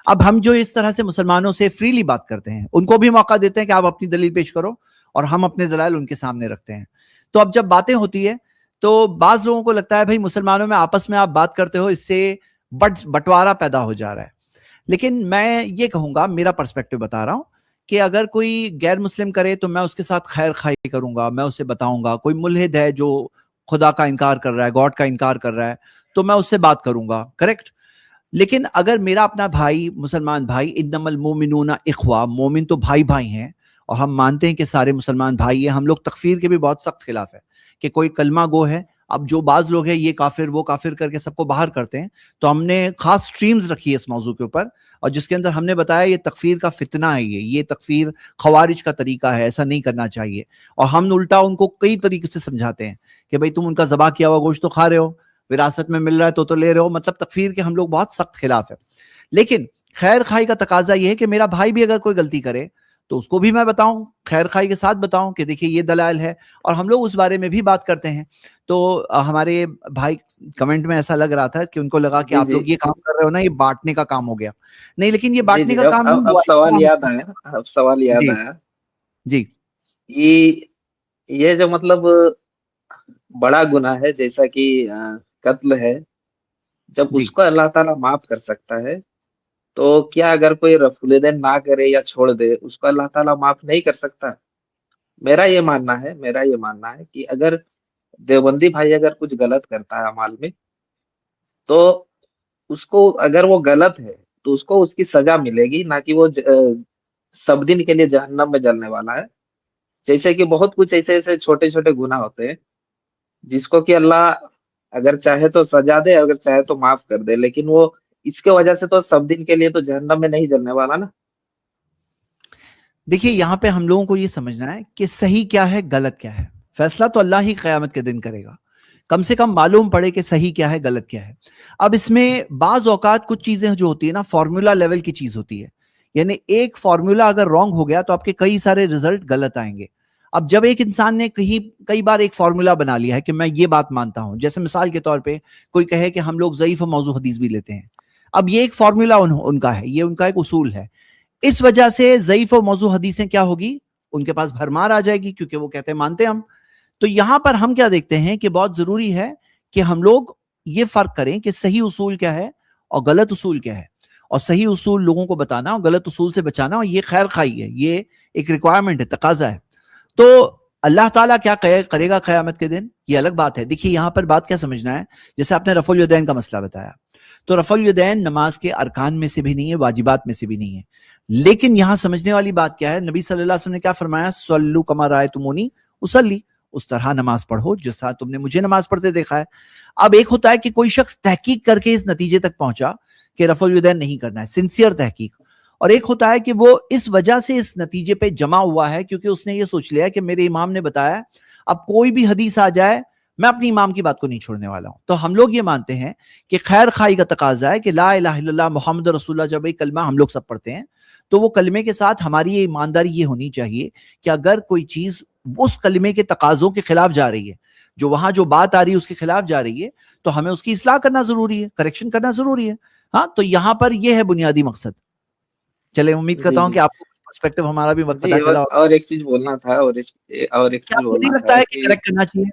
اب ہم جو اس طرح سے مسلمانوں سے فریلی بات کرتے ہیں، ان کو بھی موقع دیتے ہیں کہ آپ اپنی دلیل پیش کرو، اور ہم اپنے دلائل ان کے سامنے رکھتے ہیں. تو اب جب باتیں ہوتی ہے تو بعض لوگوں کو لگتا ہے بھائی مسلمانوں میں آپس میں آپ بات کرتے ہو، اس سے بٹوارا پیدا ہو جا رہا ہے. لیکن میں یہ کہوں گا، میرا پرسپیکٹو بتا رہا ہوں، کہ اگر کوئی غیر مسلم کرے تو میں اس کے ساتھ خیر خواہی کروں گا، میں اسے بتاؤں گا. کوئی ملحد ہے جو خدا کا انکار کر رہا ہے، گاڈ کا انکار کر رہا ہے، تو میں اس سے بات کروں گا، کریکٹ. لیکن اگر میرا اپنا بھائی، مسلمان بھائی، انما المؤمنون اخوہ، مومن تو بھائی بھائی ہیں، اور ہم مانتے ہیں کہ سارے مسلمان بھائی ہیں. ہم لوگ تکفیر کے بھی بہت سخت خلاف ہے کہ کوئی کلمہ گو ہے، اب جو بعض لوگ ہیں یہ کافر وہ کافر کر کے سب کو باہر کرتے ہیں. تو ہم نے خاص سٹریمز رکھی ہے اس موضوع کے اوپر، اور جس کے اندر ہم نے بتایا یہ تکفیر کا فتنہ ہے، یہ تکفیر خوارج کا طریقہ ہے، ایسا نہیں کرنا چاہیے. اور ہم الٹا ان کو کئی طریقے سے سمجھاتے ہیں کہ بھئی تم ان کا ذبح کیا ہوا گوشت تو کھا رہے ہو، وراثت میں مل رہا ہے تو لے رہے ہو. مطلب تکفیر کے ہم لوگ بہت سخت خلاف ہے. لیکن خیر خواہی کا تقاضا یہ ہے کہ میرا بھائی بھی اگر کوئی غلطی کرے تو اس کو بھی میں بتاؤں، خیر خواہی کے ساتھ بتاؤں کہ دیکھیے یہ دلائل ہے، اور ہم لوگ اس بارے میں بھی بات کرتے ہیں. تو ہمارے بھائی کمنٹ میں ایسا لگ رہا تھا کہ ان کو لگا کہ جی آپ جی لوگ یہ کام کر رہے ہو نا، یہ بانٹنے کا کام ہو گیا. نہیں، لیکن یہ جی بانٹنے جی کا کام نہیں اب ہوا. اس سوال کو یاد ہم آیا، اب سوال یاد جی آیا. جی یہ جو مطلب بڑا گناہ ہے جیسا کہ قتل ہے، جب جی اس کو اللہ تعالیٰ معاف کر سکتا ہے، تو کیا اگر کوئی رفع الدین نہ کرے یا چھوڑ دے اس کو اللہ تعالیٰ معاف نہیں کر سکتا؟ میرا یہ ماننا ہے کہ اگر دیوبندی بھائی اگر کچھ غلط کرتا ہے اعمال میں، تو اس کو اگر وہ غلط ہے تو اس کو اس کی سزا ملے گی، نہ کہ وہ سب دن کے لیے جہنم میں جلنے والا ہے. جیسے کہ بہت کچھ ایسے ایسے چھوٹے چھوٹے گناہ ہوتے ہیں جس کو کہ اللہ اگر چاہے تو سزا دے، اگر چاہے تو معاف کر دے، لیکن وہ اس کے وجہ سے تو سب دن کے لیے تو جہنم میں نہیں جلنے والا نا. دیکھیے یہاں پہ ہم لوگوں کو یہ سمجھنا ہے کہ صحیح کیا ہے، غلط کیا ہے. فیصلہ تو اللہ ہی قیامت کے دن کرے گا، کم سے کم معلوم پڑے کہ صحیح کیا ہے، غلط کیا ہے. اب اس میں بعض اوقات کچھ چیزیں جو ہوتی ہے نا، فارمولا لیول کی چیز ہوتی ہے. یعنی ایک فارمولا اگر رانگ ہو گیا تو آپ کے کئی سارے ریزلٹ غلط آئیں گے. اب جب ایک انسان نے کئی بار ایک فارمولا بنا لیا ہے کہ میں یہ بات مانتا ہوں، جیسے مثال کے طور پہ کوئی کہے کہ ہم لوگ ضعیف و موضوع حدیث بھی لیتے ہیں. اب یہ ایک فارمولا ان کا ہے، یہ ان کا ایک اصول ہے. اس وجہ سے ضعیف و موضوع حدیثیں کیا ہوگی، ان کے پاس بھرمار آ جائے گی، کیونکہ وہ کہتے ہیں مانتے ہم. تو یہاں پر ہم کیا دیکھتے ہیں کہ بہت ضروری ہے کہ ہم لوگ یہ فرق کریں کہ صحیح اصول کیا ہے اور غلط اصول کیا ہے. اور صحیح اصول لوگوں کو بتانا اور غلط اصول سے بچانا، اور یہ خیر خواہی ہے، یہ ایک ریکوائرمنٹ ہے، تقاضا ہے. تو اللہ تعالیٰ کیا کرے گا قیامت کے دن، یہ الگ بات ہے. دیکھیے یہاں پر بات کیا سمجھنا ہے، جیسے آپ نے رفع الیدین کا مسئلہ بتایا، تو رفع الیدین نماز کے ارکان میں سے بھی نہیں ہے، واجبات میں سے بھی نہیں ہے. لیکن یہاں سمجھنے والی بات کیا ہے، نبی صلی اللہ علیہ وسلم نے کیا فرمایا، صلو کما رأیتمونی اصلی، اس طرح نماز پڑھو جس طرح تم نے مجھے نماز پڑھتے دیکھا ہے. اب ایک ہوتا ہے کہ کوئی شخص تحقیق کر کے اس نتیجے تک پہنچا کہ رفع الیدین نہیں کرنا ہے، سنسیئر تحقیق. اور ایک ہوتا ہے کہ وہ اس وجہ سے اس نتیجے پہ جمع ہوا ہے کیونکہ اس نے یہ سوچ لیا کہ میرے امام نے بتایا، اب کوئی بھی حدیث آ جائے میں اپنی امام کی بات کو نہیں چھوڑنے والا ہوں. تو ہم لوگ یہ مانتے ہیں کہ خیر خواہی کا تقاضا ہے کہ لا الہ الا اللہ محمد رسول اللہ، جب ایک کلمہ ہم لوگ سب پڑھتے ہیں تو وہ کلمے کے ساتھ ہماری یہ ایمانداری یہ ہونی چاہیے کہ اگر کوئی چیز اس کلمے کے تقاضوں کے خلاف جا رہی ہے، جو وہاں جو بات آ رہی ہے اس کے خلاف جا رہی ہے، تو ہمیں اس کی اصلاح کرنا ضروری ہے، کریکشن کرنا ضروری ہے. ہاں، تو یہاں پر یہ ہے بنیادی مقصد. چلے امید کرتا جی ہوں جی کہ آپ کو پرسپیکٹو ہمارا بھی جی پتا چلا ہوگا. اور ایک چیز بولنا تھا، اور ایک کیا چیز آپ کو نہیں بولنا لگتا تھا ہے کہ کہ کریکٹ کرنا چاہیے؟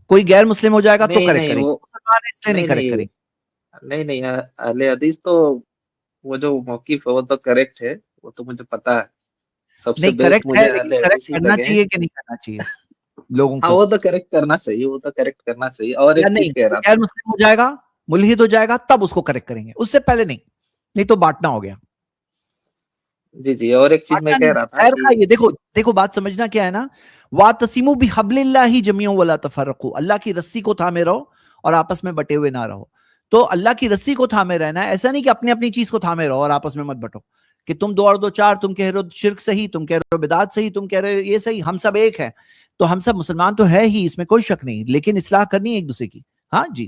کوئی غیر مسلم ہو جائے گا تو نہیں کریکٹ نہیں کریں گے، وہ مسلمان ہے اس لیے نہیں نہیں کریکٹ نہیں کریں گے. نہیں نہیں اہل حدیث تو وہ جو موقف ہے وہ تو کریکٹ ہے، وہ تو مجھے پتا ہے. سب سے نہیں بیسٹ کریکٹ ہے، مجھے اہل لیکن کریکٹ حدیث ہی کرنا لگے ہیں. چاہیے کہ نہیں کرنا چاہیے لوگوں ہاں کو، وہ تو کریکٹ کرنا چاہیے، وہ تو کریکٹ کرنا چاہیے. اور یا ایک نہیں؟ چیز کہہ کوئی رہا تھا. غیر مسلم ہو جائے گا، ملحد ہو جائے گا، تب اس کو کریکٹ کریں گے، اس سے پہلے نہیں. نہیں تو بانٹنا ہو گیا. جی جی اور ایک چیز میں بانٹنا کہہ نہیں ہے، رہا تھا خیر کہ خواہ. دیکھو بات سمجھنا کیا ہے نا، وَاعْتَصِمُوا بِحَبْلِ اللَّهِ جَمِيعًا وَلَا تَفَرَّقُوا، اللہ کی رسی کو تھامے رہو اور آپس میں بٹے ہوئے نہ رہو. تو اللہ کی رسی کو تھامے رہنا ہے، ایسا نہیں کہ اپنی اپنی چیز کو تھامے رہو اور آپس میں مت بٹو، کہ تم 2 اور 2 4، تم کہہ رہے ہو شرک صحیح، تم کہہ رہے ہو بدعت صحیح، تم کہہ رہے ہو یہ صحیح، ہم سب ایک ہیں. تو ہم سب مسلمان تو ہے ہی، اس میں کوئی شک نہیں، لیکن اصلاح کرنی ہے ایک دوسرے کی. ہاں جی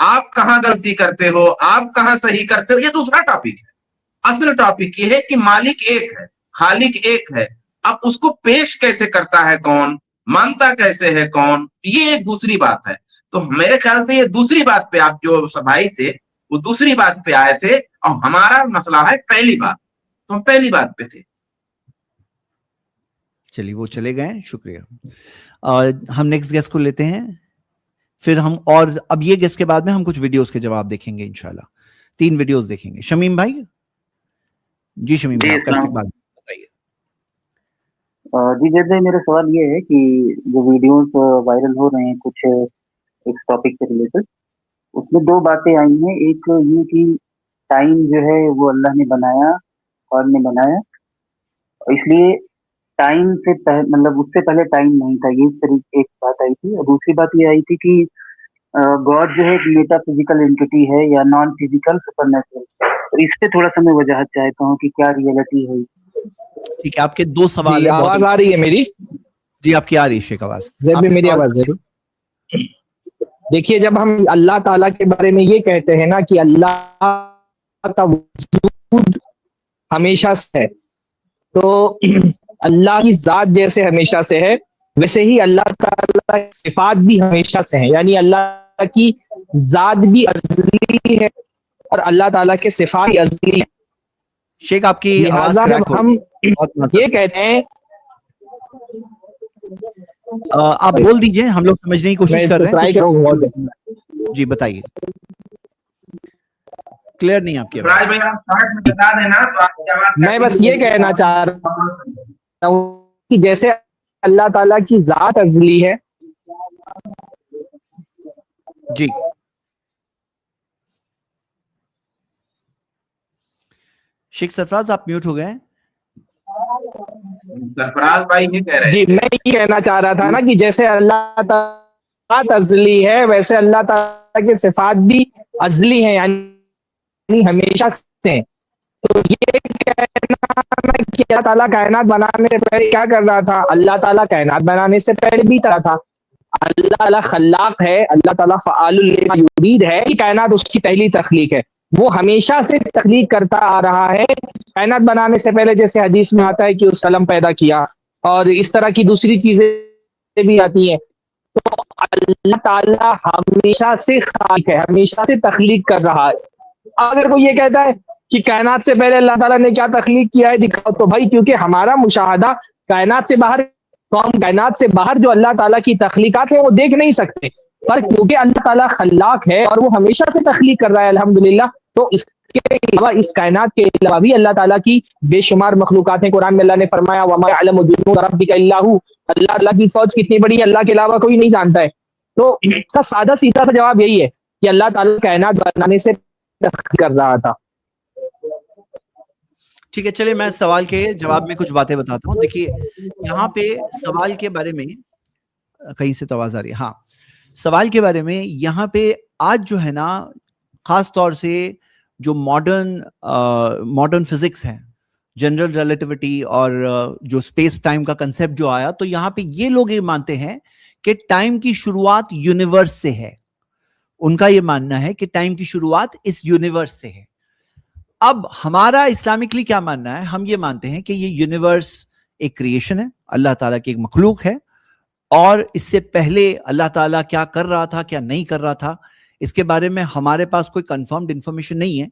آپ کہاں غلطی کرتے ہو, آپ کہاں صحیح کرتے ہو, یہ دوسرا ٹاپک ہے. اصل ٹاپک یہ ہے کہ مالک ایک ہے, خالق ایک ہے, اب اس کو پیش کیسے کرتا ہے کون, مانتا کیسے ہے کون, یہ ایک دوسری بات ہے. تو میرے خیال سے یہ دوسری بات پہ آپ جو بھائی تھے وہ دوسری بات پہ آئے تھے, اور ہمارا مسئلہ ہے پہلی بات, تو ہم پہلی بات پہ تھے. چلیے وہ چلے گئے, شکریہ. ہم نیکسٹ گیسٹ کو لیتے ہیں, پھر ہم, اور اب یہ گیسٹ کے بعد میں ہم کچھ ویڈیوز کے جواب دیکھیں گے انشاءاللہ, 3 ویڈیوز دیکھیں گے. شمیم بھائی, جی شمیم بھائی آپ کا استقبال بتائیے. جی جیسے بھائی, میرا سوال یہ ہے کہ جو ویڈیوز وائرل ہو رہے ہیں کچھ ایک ٹاپک سے ریلیٹڈ, اس میں 2 باتیں آئی ہیں. ایک یہ کہ ٹائم جو ہے وہ اللہ نے بنایا, اور نے بنایا, اس لیے ٹائم سے مطلب اس سے پہلے ٹائم نہیں تھا, یہ طریقے ایک بات آئی تھی. اور دوسری بات یہ آئی تھی کہ گاڈ جو ہے ایک میٹا فزیکل اینٹی ہے یا نان فزیکل سپر نیچرل. اس پہ تھوڑا سا میں وضاحت چاہتا ہوں کہ کیا ریئلٹی ہے. ٹھیک ہے, آپ کے 2 سوال ہیں. آواز آ رہی ہے میری؟ جی آپ کی آ رہی ہے شیخ آواز. میری آواز ضرور. دیکھیے, جب ہم اللہ تعالیٰ کے بارے میں یہ کہتے ہیں نا کہ اللہ کا وجود ہمیشہ سے ہے, تو اللہ کی ذات جیسے ہمیشہ سے ہے ویسے ہی اللہ تعالیٰ کی صفات بھی ہمیشہ سے ہیں. یعنی اللہ کی ذات بھی ازلی ہے اور اللہ تعالیٰ کے صفات بھی ازلی ہیں. شیخ آپ کی آواز لہٰذا جب ہم یہ کہتے ہیں, آپ بول دیجئے, ہم لوگ سمجھنے کی کوشش کر رہے ہیں. جی بتائیے, کلیئر نہیں آپ کی آواز. میں بس یہ کہنا چاہ رہا ہوں کہ جیسے اللہ تعالیٰ کی ذات ازلی ہے. جی شیخ سرفراز آپ میوٹ ہو گئے. سرفراز بھائی یہ کہہ رہے جی میں یہ کہنا چاہ رہا تھا نا کہ جیسے اللہ تعالیٰ ازلی ہے ویسے اللہ تعالیٰ کے صفات بھی ازلی ہیں, یعنی ہمیشہ سے ہیں. تو یہ کہنا کہ اللہ تعالیٰ کائنات بنانے سے پہلے کیا کر رہا تھا, اللہ تعالیٰ کائنات بنانے سے پہلے بھی طرح تھا. اللہ تعالیٰ خلاق ہے, اللہ تعالیٰ فعال لما یرید ہے, کہ کائنات اس کی پہلی تخلیق ہے, وہ ہمیشہ سے تخلیق کرتا آ رہا ہے. کائنات بنانے سے پہلے جیسے حدیث میں آتا ہے کہ اس قلم پیدا کیا, اور اس طرح کی دوسری چیزیں بھی آتی ہیں. تو اللہ تعالیٰ ہمیشہ سے خالق ہے, ہمیشہ سے تخلیق کر رہا ہے. اگر کوئی یہ کہتا ہے کہ کائنات سے پہلے اللہ تعالیٰ نے کیا تخلیق کیا ہے دکھاؤ, تو بھائی کیونکہ ہمارا مشاہدہ کائنات سے باہر, تو ہم کائنات سے باہر جو اللہ تعالیٰ کی تخلیقات ہیں وہ دیکھ نہیں سکتے. پر کیونکہ اللہ تعالیٰ خلاق ہے اور وہ ہمیشہ سے تخلیق کر رہا ہے الحمدللہ, تو اس کے علاوہ اس کائنات کے علاوہ بھی اللہ تعالیٰ کی بے شمار مخلوقات ہیں. قرآن میں اللہ نے فرمایا وَمَا يَعْلَمُ جُنُودَ رَبِّكَ إِلَّا هُوَ, اللہ کی فوج کتنی بڑی ہے اللہ کے علاوہ کوئی نہیں جانتا ہے. تو اس کا سادہ سیدھا سا جواب یہی ہے کہ اللہ تعالیٰ کائنات بنانے سے تخلیق کر رہا تھا. ٹھیک ہے, چلے میں سوال کے جواب میں کچھ باتیں بتاتا ہوں. دیکھیے یہاں پہ سوال کے بارے میں کہیں سے تو آواز آ رہی ہے. ہاں, سوال کے بارے میں یہاں پہ آج جو ہے نا, خاص طور سے جو ماڈرن فزکس ہے, جنرل ریلیٹیوٹی اور جو اسپیس ٹائم کا کنسیپٹ جو آیا, تو یہاں پہ یہ لوگ یہ مانتے ہیں کہ ٹائم کی شروعات یونیورس سے ہے. ان کا یہ ماننا ہے کہ ٹائم کی شروعات اس یونیورس سے ہے. اب ہمارا اسلامکلی کیا ماننا ہے, ہم یہ مانتے ہیں کہ یہ یونیورس ایک کریشن ہے, اللہ تعالیٰ کی ایک مخلوق ہے, اور اس سے پہلے اللہ تعالیٰ کیا کر رہا تھا کیا نہیں کر رہا تھا اس کے بارے میں ہمارے پاس کوئی کنفرمڈ انفارمیشن نہیں ہے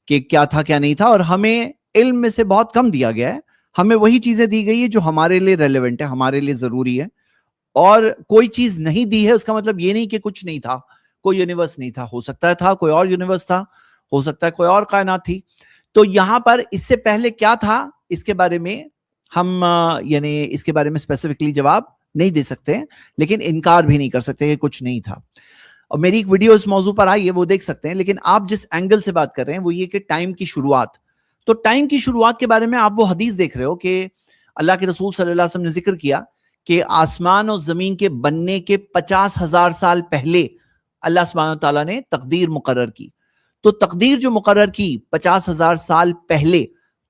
کہ کیا تھا کیا نہیں تھا, اور ہمیں علم میں سے بہت کم دیا گیا ہے. ہمیں وہی چیزیں دی گئی ہے جو ہمارے لیے ریلیونٹ ہے, ہمارے لیے ضروری ہے, اور کوئی چیز نہیں دی ہے اس کا مطلب یہ نہیں کہ کچھ نہیں تھا, کوئی یونیورس نہیں تھا. ہو سکتا ہے تھا کوئی اور یونیورس تھا, ہو سکتا ہے کوئی اور کائنات تھی. تو یہاں پر اس سے پہلے کیا تھا اس کے بارے میں ہم یعنی اس کے بارے میں اسپیسیفکلی جواب نہیں دے سکتے, لیکن انکار بھی نہیں کر سکتے کہ کچھ نہیں تھا. اور میری ایک ویڈیو اس موضوع پر آئی ہے, وہ دیکھ سکتے ہیں. لیکن آپ جس اینگل سے بات کر رہے ہیں وہ یہ کہ ٹائم کی شروعات, تو ٹائم کی شروعات کے بارے میں آپ وہ حدیث دیکھ رہے ہو کہ اللہ کے رسول صلی اللہ علیہ وسلم نے ذکر کیا کہ آسمان اور زمین کے بننے کے 50,000 سال پہلے اللہ سبحانہ تعالیٰ نے تقدیر مقرر کی. تو تقدیر جو مقرر کی 50,000 سال پہلے,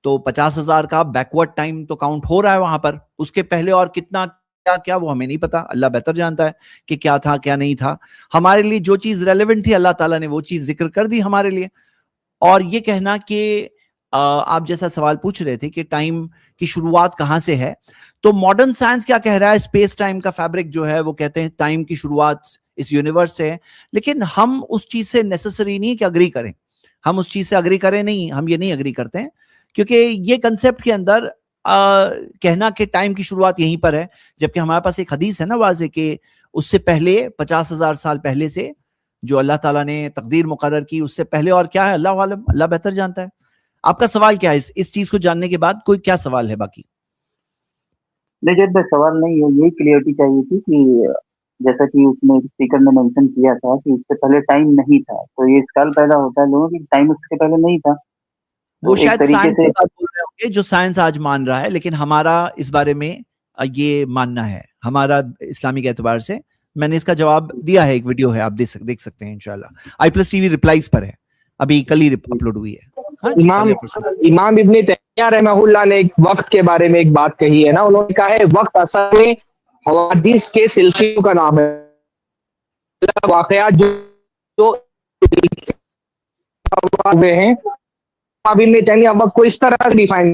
تو 50,000 کا بیکورڈ ٹائم تو کاؤنٹ ہو رہا ہے وہاں پر. اس کے پہلے اور کتنا کیا کیا وہ ہمیں نہیں پتا, اللہ بہتر جانتا ہے کہ کیا تھا کیا نہیں تھا. ہمارے لیے جو چیز ریلیونٹ تھی اللہ تعالیٰ نے وہ چیز ذکر کر دی ہمارے لیے. اور یہ کہنا کہ آپ جیسا سوال پوچھ رہے تھے کہ ٹائم کی شروعات کہاں سے ہے, تو ماڈرن سائنس کیا کہہ رہا ہے, اسپیس ٹائم کا فیبرک جو ہے وہ کہتے ہیں ٹائم کی شروعات اس یونیورس سے ہے. لیکن ہم اس چیز سے نیسسری نہیں کہ اگری کریں, ہم اس چیز سے اگری کریں نہیں, ہم یہ نہیں اگری کرتے ہیں, کیونکہ یہ کنسپٹ کے اندر کہنا کہ ٹائم کی شروعات یہیں پر ہے, جبکہ ہمارے پاس ایک حدیث ہے نا واضح کہ اس سے پہلے 50,000 سال پہلے سے جو اللہ تعالیٰ نے تقدیر مقرر کی اس سے پہلے اور کیا ہے اللہ عالم, اللہ بہتر جانتا ہے. آپ کا سوال کیا ہے اس چیز کو جاننے کے بعد, کوئی کیا سوال ہے باقی؟ نہیں سوال نہیں ہے, یہی کلیئرٹی چاہیے تھی کہ جیسا کہ اس میں اسپیکر نے مینشن کیا تھا کہ اس سے پہلے ٹائم نہیں تھا, تو یہ سوال پیدا ہوتا ہے لوگوں کی ٹائم اس سے پہلے نہیں تھا. وہ شاید سائنس کی بات بول رہے ہوں گے جو سائنس آج مان رہا ہے, لیکن ہمارا اس بارے میں یہ ماننا ہے ہمارا اسلامی کے اعتبار سے. میں نے اس کا جواب دیا ہے, ایک ویڈیو ہے آپ دیکھ سکتے ہیں انشاءاللہ, i+TV ریپلائز پر ہے, ابھی کل ہی اپلوڈ ہوئی ہے. امام ابن تیمیہ رحمہ اللہ نے ایک وقت کے بارے میں ایک بات کہی ہے نا, انہوں نے کہا ہے وقت اصل میں حوادث کے سلسلوں کا نام ہے, واقعات جو ہوئے ہیں. اب ابن تیمیہ وقت کو اس طرح سے ڈیفائن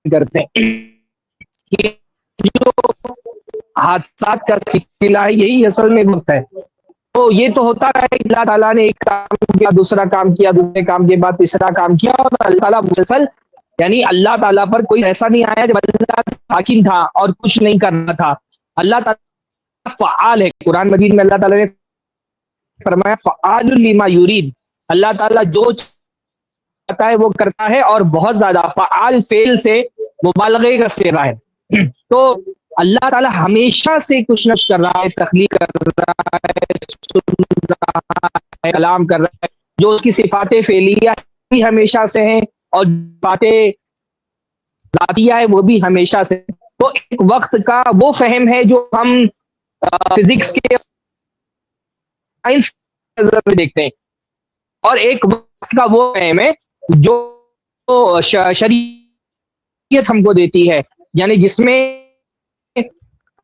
کرتے ہیں کہ جو حادثات کا سلسلہ ہے یہی اصل میں وقت ہے. تو یہ تو ہوتا ہے کہ اللہ تعالیٰ نے ایک کام کیا, دوسرا کام کیا, دوسرے کام کے بعد تیسرا کام کیا, اور اللہ تعالیٰ مسلسل, یعنی اللہ تعالیٰ پر کوئی ایسا نہیں آیا جب اللہ حاکم تھا اور کچھ نہیں کرنا تھا. اللہ تعالیٰ فعال ہے. قرآن مجید میں اللہ تعالیٰ نے فرمایا فعال لما یرید, اللہ تعالیٰ جو چاہتا ہے وہ کرتا ہے, اور بہت زیادہ فعال فعل سے مبالغے کا صیغہ ہے. تو اللہ تعالیٰ ہمیشہ سے کچھ نہ کچھ کر رہا ہے, تخلیق کر رہا ہے, سن رہا ہے, کلام کر رہا ہے. جو اس کی صفات فعلیہ بھی ہمیشہ سے ہیں اور باتیں ذاتیہ ہے وہ بھی ہمیشہ سے. تو ایک وقت کا وہ فہم ہے جو ہم فزکس کے سائنس کے نظر سے دیکھتے ہیں, اور ایک وقت کا وہ فہم ہے جو شریعت ہم کو دیتی ہے, یعنی جس میں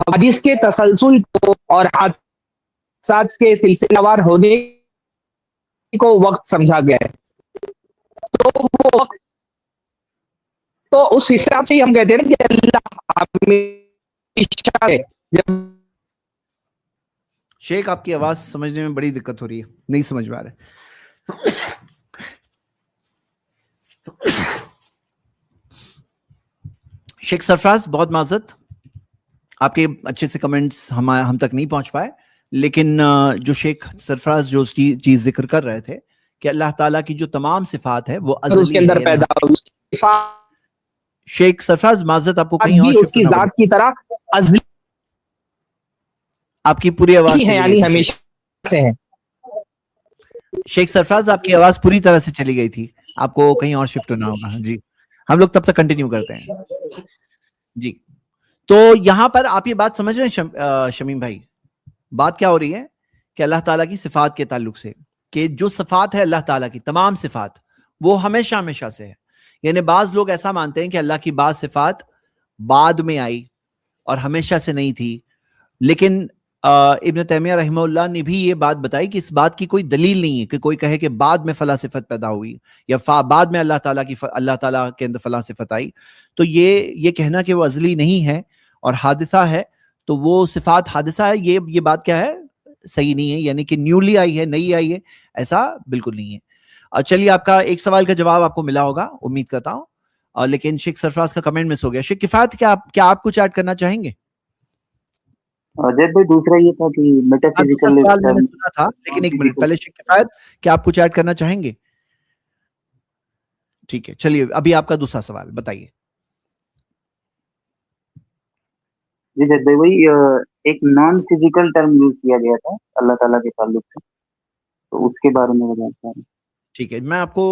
حدیث کے تسلسل کو اور حادثات کے سلسلہ وار ہونے کو وقت سمجھا گیا ہے. تو وہ وقت, تو اس حساب سے ہی ہم کہتے ہیں کہ اللہ ہمیشہ ہے. شیخ آپ کی آواز سمجھنے میں بڑی دقت ہو رہی ہے, نہیں سمجھ پا رہے. شیخ سرفراز بہت معذرت, آپ کے اچھے سے کمنٹس ہم تک نہیں پہنچ پائے, لیکن جو شیخ سرفراز جو چیز ذکر کر رہے تھے کہ اللہ تعالیٰ کی جو تمام صفات ہے وہ اس کے اندر پیدا ہوئی. شیخ سرفراز معذرت آپ کو کہیں اور اس کی ذات کی طرح ازلی آپ کی پوری آواز ہے, یعنی ہمیشہ سے ہے. شیخ سرفراز آپ کی آواز پوری طرح سے چلی گئی تھی, آپ کو کہیں اور شفٹ ہونا ہوگا. جی ہم لوگ تب تک کنٹینیو کرتے ہیں. جی تو یہاں پر آپ یہ بات سمجھ رہے ہیں شمیم بھائی, بات کیا ہو رہی ہے کہ اللہ تعالیٰ کی صفات کے تعلق سے, کہ جو صفات ہے اللہ تعالیٰ کی تمام صفات وہ ہمیشہ ہمیشہ سے ہے. یعنی بعض لوگ ایسا مانتے ہیں کہ اللہ کی بعض صفات بعد میں آئی اور ہمیشہ سے نہیں تھی, لیکن ابن تیمیہ رحمہ اللہ نے بھی یہ بات بتائی کہ اس بات کی کوئی دلیل نہیں ہے کہ کوئی کہے کہ بعد میں فلاں صفت پیدا ہوئی یا بعد میں اللہ تعالیٰ کے اندر فلاں صفت آئی. تو یہ کہنا کہ وہ ازلی نہیں ہے اور حادثہ ہے, تو وہ صفات حادثہ ہے, یہ بات کیا ہے, صحیح نہیں ہے. یعنی کہ نیولی آئی ہے, نئی آئی ہے, ایسا بالکل نہیں ہے. چلیے آپ کا ایک سوال کا جواب آپ کو ملا ہوگا امید کرتا ہوں, لیکن شیخ سرفراز کا کمنٹ مس ہو گیا. شیخ کفایت کیا آپ کچھ ایڈ کرنا چاہیں گے؟ جب بھی دوسرا یہ تھا کہ میٹافزیکل سوال میں نے سنا تھا, لیکن ایک منٹ پہلے شیخ کفایت کیا آپ کچھ ایڈ کرنا چاہیں گے؟ ٹھیک ہے چلیے ابھی آپ کا دوسرا سوال بتائیے. جی جب بھی وہی ایک نان فزیکل ٹرم یوز کیا گیا تھا اللہ تعالیٰ کے تعلق سے, تو اس کے بارے میں بتانا چاہ رہا ہوں. ٹھیک ہے, میں آپ کو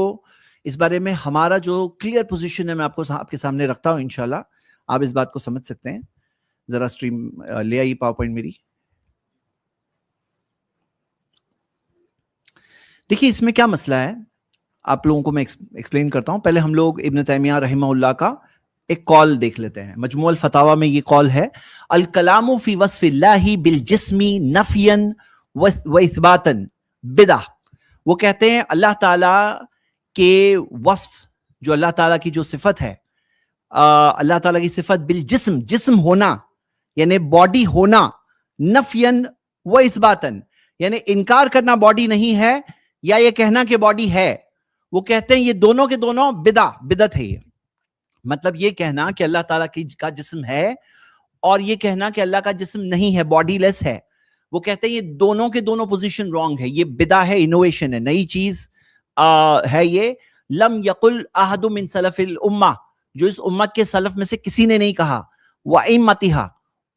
اس بارے میں ہمارا جو کلیئر پوزیشن ہے میں آپ کے سامنے رکھتا ہوں, انشاءاللہ آپ اس بات کو سمجھ سکتے ہیں. ذرا سٹریم لے آئیے پاور پوائنٹ میری. دیکھیے اس میں کیا مسئلہ ہے, آپ لوگوں کو میں ایکسپلین کرتا ہوں. پہلے ہم لوگ ابن تیمیہ رحمہ اللہ کا ایک کال دیکھ لیتے ہیں. مجموع الفتاوا میں یہ کال ہے, الکلام فی وصف اللہ بالجسم نفیا و اثباتا بدعہ. وہ کہتے ہیں اللہ تعالیٰ کے وصف, جو اللہ تعالیٰ کی جو صفت ہے, اللہ تعالیٰ کی صفت بالجسم, جسم ہونا یعنی باڈی ہونا, نفین و اثباتن یعنی انکار کرنا باڈی نہیں ہے یا یہ کہنا کہ باڈی ہے, وہ کہتے ہیں یہ دونوں کے دونوں بدعت ہے. یہ مطلب یہ کہنا کہ اللہ تعالیٰ کا جسم ہے اور یہ کہنا کہ اللہ کا جسم نہیں ہے, باڈی لیس ہے, وہ کہتے ہیں یہ دونوں کے دونوں پوزیشن رانگ ہے, یہ بدعہ ہے, انوویشن ہے, نئی چیز ہے. یہ لم یقل احد من سلف الامہ, جو اس امت کے سلف میں سے کسی نے نہیں کہا, وائمتہا,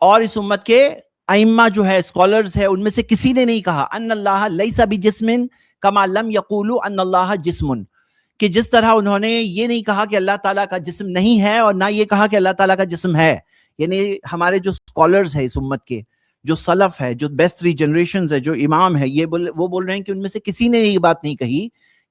اور اس امت کے ائمہ جو ہے اسکالرز ہے ان میں سے کسی نے نہیں کہا, ان اللہ لیس بجسم کما لم یقولوا ان اللہ جسم, کہ جس طرح انہوں نے یہ نہیں کہا کہ اللہ تعالیٰ کا جسم نہیں ہے اور نہ یہ کہا کہ اللہ تعالیٰ کا جسم ہے. یعنی ہمارے جو اسکالرز ہے اس امت کے, جو سلف ہے, جو بیسٹ 3 جنریشنز ہے, جو امام ہے, وہ بول رہے ہیں کہ ان میں سے کسی نے یہ بات نہیں کہی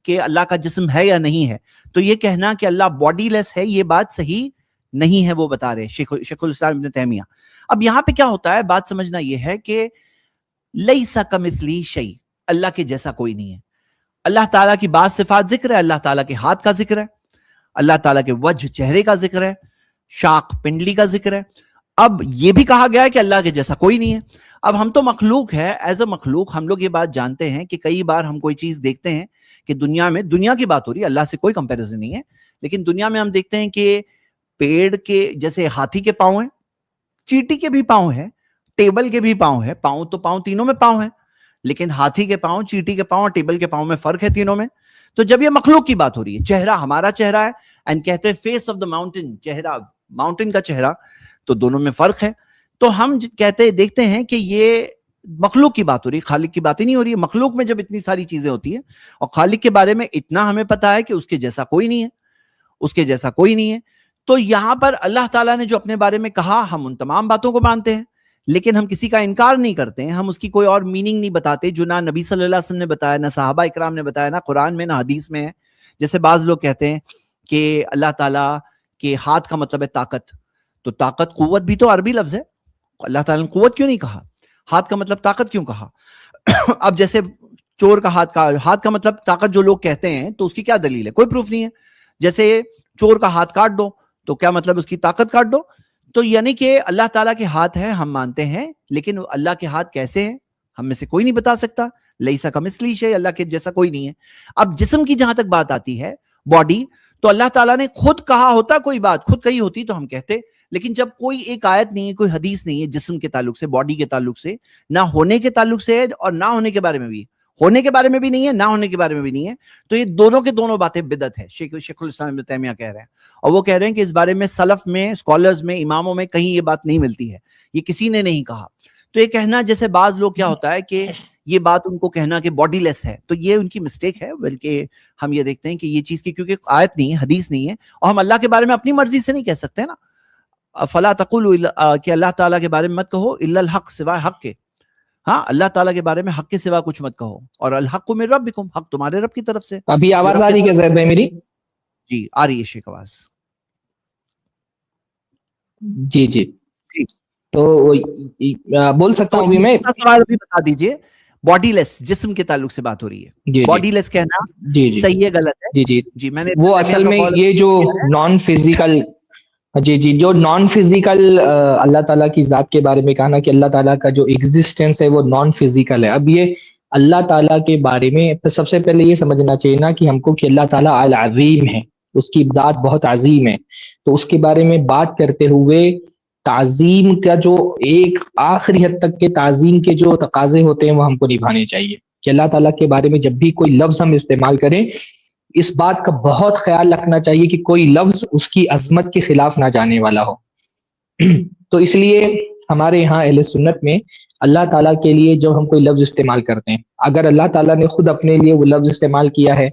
کہ اللہ کا جسم ہے یا نہیں ہے. تو یہ کہنا کہ اللہ باڈی لیس ہے, یہ بات صحیح نہیں ہے, وہ بتا رہے شیخ الاسلام ابن تیمیہ. اب یہاں پہ کیا ہوتا ہے, بات سمجھنا یہ ہے کہ لیس کمثلی شیء, اللہ کے جیسا کوئی نہیں ہے. اللہ تعالیٰ کی بعض صفات ذکر ہے, اللہ تعالیٰ کے ہاتھ کا ذکر ہے, اللہ تعالیٰ کے وجہ چہرے کا ذکر ہے, شاق پنڈلی کا ذکر ہے. اب یہ بھی کہا گیا ہے کہ اللہ کے جیسا کوئی نہیں ہے. اب ہم تو مخلوق ہے, ایز اے مخلوق ہم لوگ یہ بات جانتے ہیں کہ کئی بار ہم کوئی چیز دیکھتے ہیں کہ دنیا کی بات ہو رہی ہے, اللہ سے کوئی کمپیریزن نہیں ہے, لیکن دنیا میں ہم دیکھتے ہیں کہ پیڑ کے جیسے ہاتھی کے پاؤں ہیں, چیٹی کے بھی پاؤں ہیں, ٹیبل کے بھی پاؤں ہیں, پاؤں تینوں میں پاؤں ہیں, لیکن ہاتھی کے پاؤں, چیٹی کے پاؤں اور ٹیبل کے پاؤں میں فرق ہے تینوں میں. تو جب یہ مخلوق کی بات ہو رہی ہے, چہرہ ہمارا چہرہ ہے, اینڈ کہتے ہیں فیس آف دا ماؤنٹین, چہرہ ماؤنٹین کا چہرہ, تو دونوں میں فرق ہے. تو ہم دیکھتے ہیں کہ یہ مخلوق کی بات ہو رہی ہے, خالق کی بات ہی نہیں ہو رہی ہے. مخلوق میں جب اتنی ساری چیزیں ہوتی ہیں اور خالق کے بارے میں اتنا ہمیں پتا ہے کہ اس کے جیسا کوئی نہیں ہے, اس کے جیسا کوئی نہیں ہے. تو یہاں پر اللہ تعالیٰ نے جو اپنے بارے میں کہا, ہم ان تمام باتوں کو مانتے ہیں, لیکن ہم کسی کا انکار نہیں کرتے ہیں, ہم اس کی کوئی اور میننگ نہیں بتاتے جو نہ نبی صلی اللہ علیہ وسلم نے بتایا, نہ صحابہ اکرام نے بتایا, نہ قرآن میں نہ حدیث میں ہے. جیسے بعض لوگ کہتے ہیں کہ اللہ تعالیٰ کے ہاتھ کا مطلب ہے طاقت, تو طاقت قوت بھی تو عربی لفظ ہے, اللہ تعالیٰ نے قوت کیوں نہیں کہا, ہاتھ کا مطلب طاقت کیوں کہا؟ اب جیسے چور کا ہاتھ کا مطلب طاقت جو لوگ کہتے ہیں, تو اس کی کیا دلیل ہے؟ کوئی پروف نہیں ہے. جیسے چور کا ہاتھ کاٹ دو تو کیا مطلب اس کی طاقت کاٹ دو؟ تو یعنی کہ اللہ تعالیٰ کے ہاتھ ہے, ہم مانتے ہیں, لیکن اللہ کے ہاتھ کیسے ہیں ہم میں سے کوئی نہیں بتا سکتا. لیسا کمثلی شیء, اللہ کے جیسا کوئی نہیں ہے. اب جسم کی جہاں تک بات آتی ہے, باڈی, تو اللہ تعالیٰ نے خود کہا ہوتا, کوئی بات خود کہی ہوتی تو ہم کہتے, لیکن جب کوئی ایک آیت نہیں ہے, کوئی حدیث نہیں ہے جسم کے تعلق سے, باڈی کے تعلق سے, نہ ہونے کے تعلق سے ہے اور نہ ہونے کے بارے میں بھی, ہونے کے بارے میں بھی نہیں ہے, نہ ہونے کے بارے میں بھی نہیں ہے, تو یہ دونوں کے دونوں باتیں بدعت ہے. شیخ الاسلام ابن تیمیہ کہہ رہے ہیں, اور وہ کہہ رہے ہیں کہ اس بارے میں سلف میں, اسکالرز میں, اماموں میں کہیں یہ بات نہیں ملتی ہے, یہ کسی نے نہیں کہا. تو یہ کہنا, جیسے بعض لوگ کیا ہوتا ہے کہ یہ بات ان کو کہنا کہ باڈی لیس ہے, تو یہ ان کی مسٹیک ہے. بلکہ ہم یہ دیکھتے ہیں کہ یہ چیز کی کیونکہ آیت نہیں ہے, حدیث نہیں ہے, اور ہم اللہ کے بارے میں اپنی مرضی سے نہیں کہہ سکتے نا. فلا تقولوا, کہ اللہ تعالیٰ کے بارے میں مت کہو الا الحق, سوائے حق کے. ہاں, اللہ تعالیٰ کے بارے میں حق کے سوا کچھ مت کہو, اور الحق من ربکم, حق تمہارے رب کی طرف سے. ابھی آواز آ رہی ہے زید بھائی میری؟ جی آ رہی ہے شیخ آواز. جی جی, تو بول سکتا ہوں ابھی میں؟ سوال بھی بتا دیجئے. باڈی لیس, جسم کے تعلق سے بات ہو رہی ہے, باڈی لیس کہنا صحیح ہے غلط ہے؟ جی جی جی, میں نے وہ اصل میں یہ جو نان فزیکل, جی جو نان فزیکل اللہ تعالیٰ کی ذات کے بارے میں کہا نا کہ اللہ تعالیٰ کا جو ایگزسٹنس ہے وہ نان فزیکل ہے. اب یہ اللہ تعالیٰ کے بارے میں سب سے پہلے یہ سمجھنا چاہیے نا کہ ہم کو کہ اللہ تعالیٰ العظیم ہے, اس کی ذات بہت عظیم ہے. تو اس کے بارے میں بات کرتے ہوئے تعظیم کا جو ایک آخری حد تک کے تعظیم کے جو تقاضے ہوتے ہیں وہ ہم کو نبھانے چاہیے. کہ اللہ تعالیٰ کے بارے میں جب بھی کوئی لفظ ہم استعمال کریں, اس بات کا بہت خیال رکھنا چاہیے کہ کوئی لفظ اس کی عظمت کے خلاف نہ جانے والا ہو. تو اس لیے ہمارے یہاں اہل سنت میں اللہ تعالیٰ کے لیے جب ہم کوئی لفظ استعمال کرتے ہیں, اگر اللہ تعالیٰ نے خود اپنے لیے وہ لفظ استعمال کیا ہے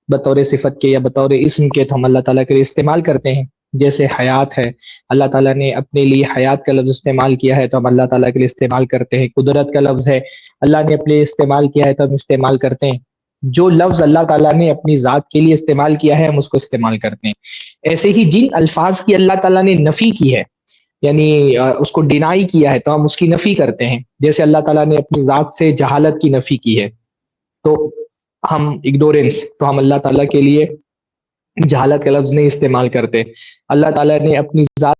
بطور صفت کے یا بطور اسم کے, تو ہم اللہ تعالیٰ کے لیے استعمال کرتے ہیں. جیسے حیات ہے, اللہ تعالیٰ نے اپنے لیے حیات کا لفظ استعمال کیا ہے تو ہم اللہ تعالیٰ کے لیے استعمال کرتے ہیں. قدرت کا لفظ ہے, اللہ نے اپنے لیے استعمال کیا ہے تو ہم استعمال کرتے ہیں. جو لفظ اللہ تعالیٰ نے اپنی ذات کے لیے استعمال کیا ہے ہم اس کو استعمال کرتے ہیں. ایسے ہی جن الفاظ کی اللہ تعالیٰ نے نفی کی ہے، یعنی اس کو ڈینائی کیا ہے، تو ہم اس کی نفی کرتے ہیں. جیسے اللہ تعالیٰ نے اپنی ذات سے جہالت کی نفی کی ہے، تو ہم اگنورینس، تو ہم اللہ تعالیٰ کے لیے جہالت کا لفظ نہیں استعمال کرتے. اللہ تعالیٰ نے اپنی ذات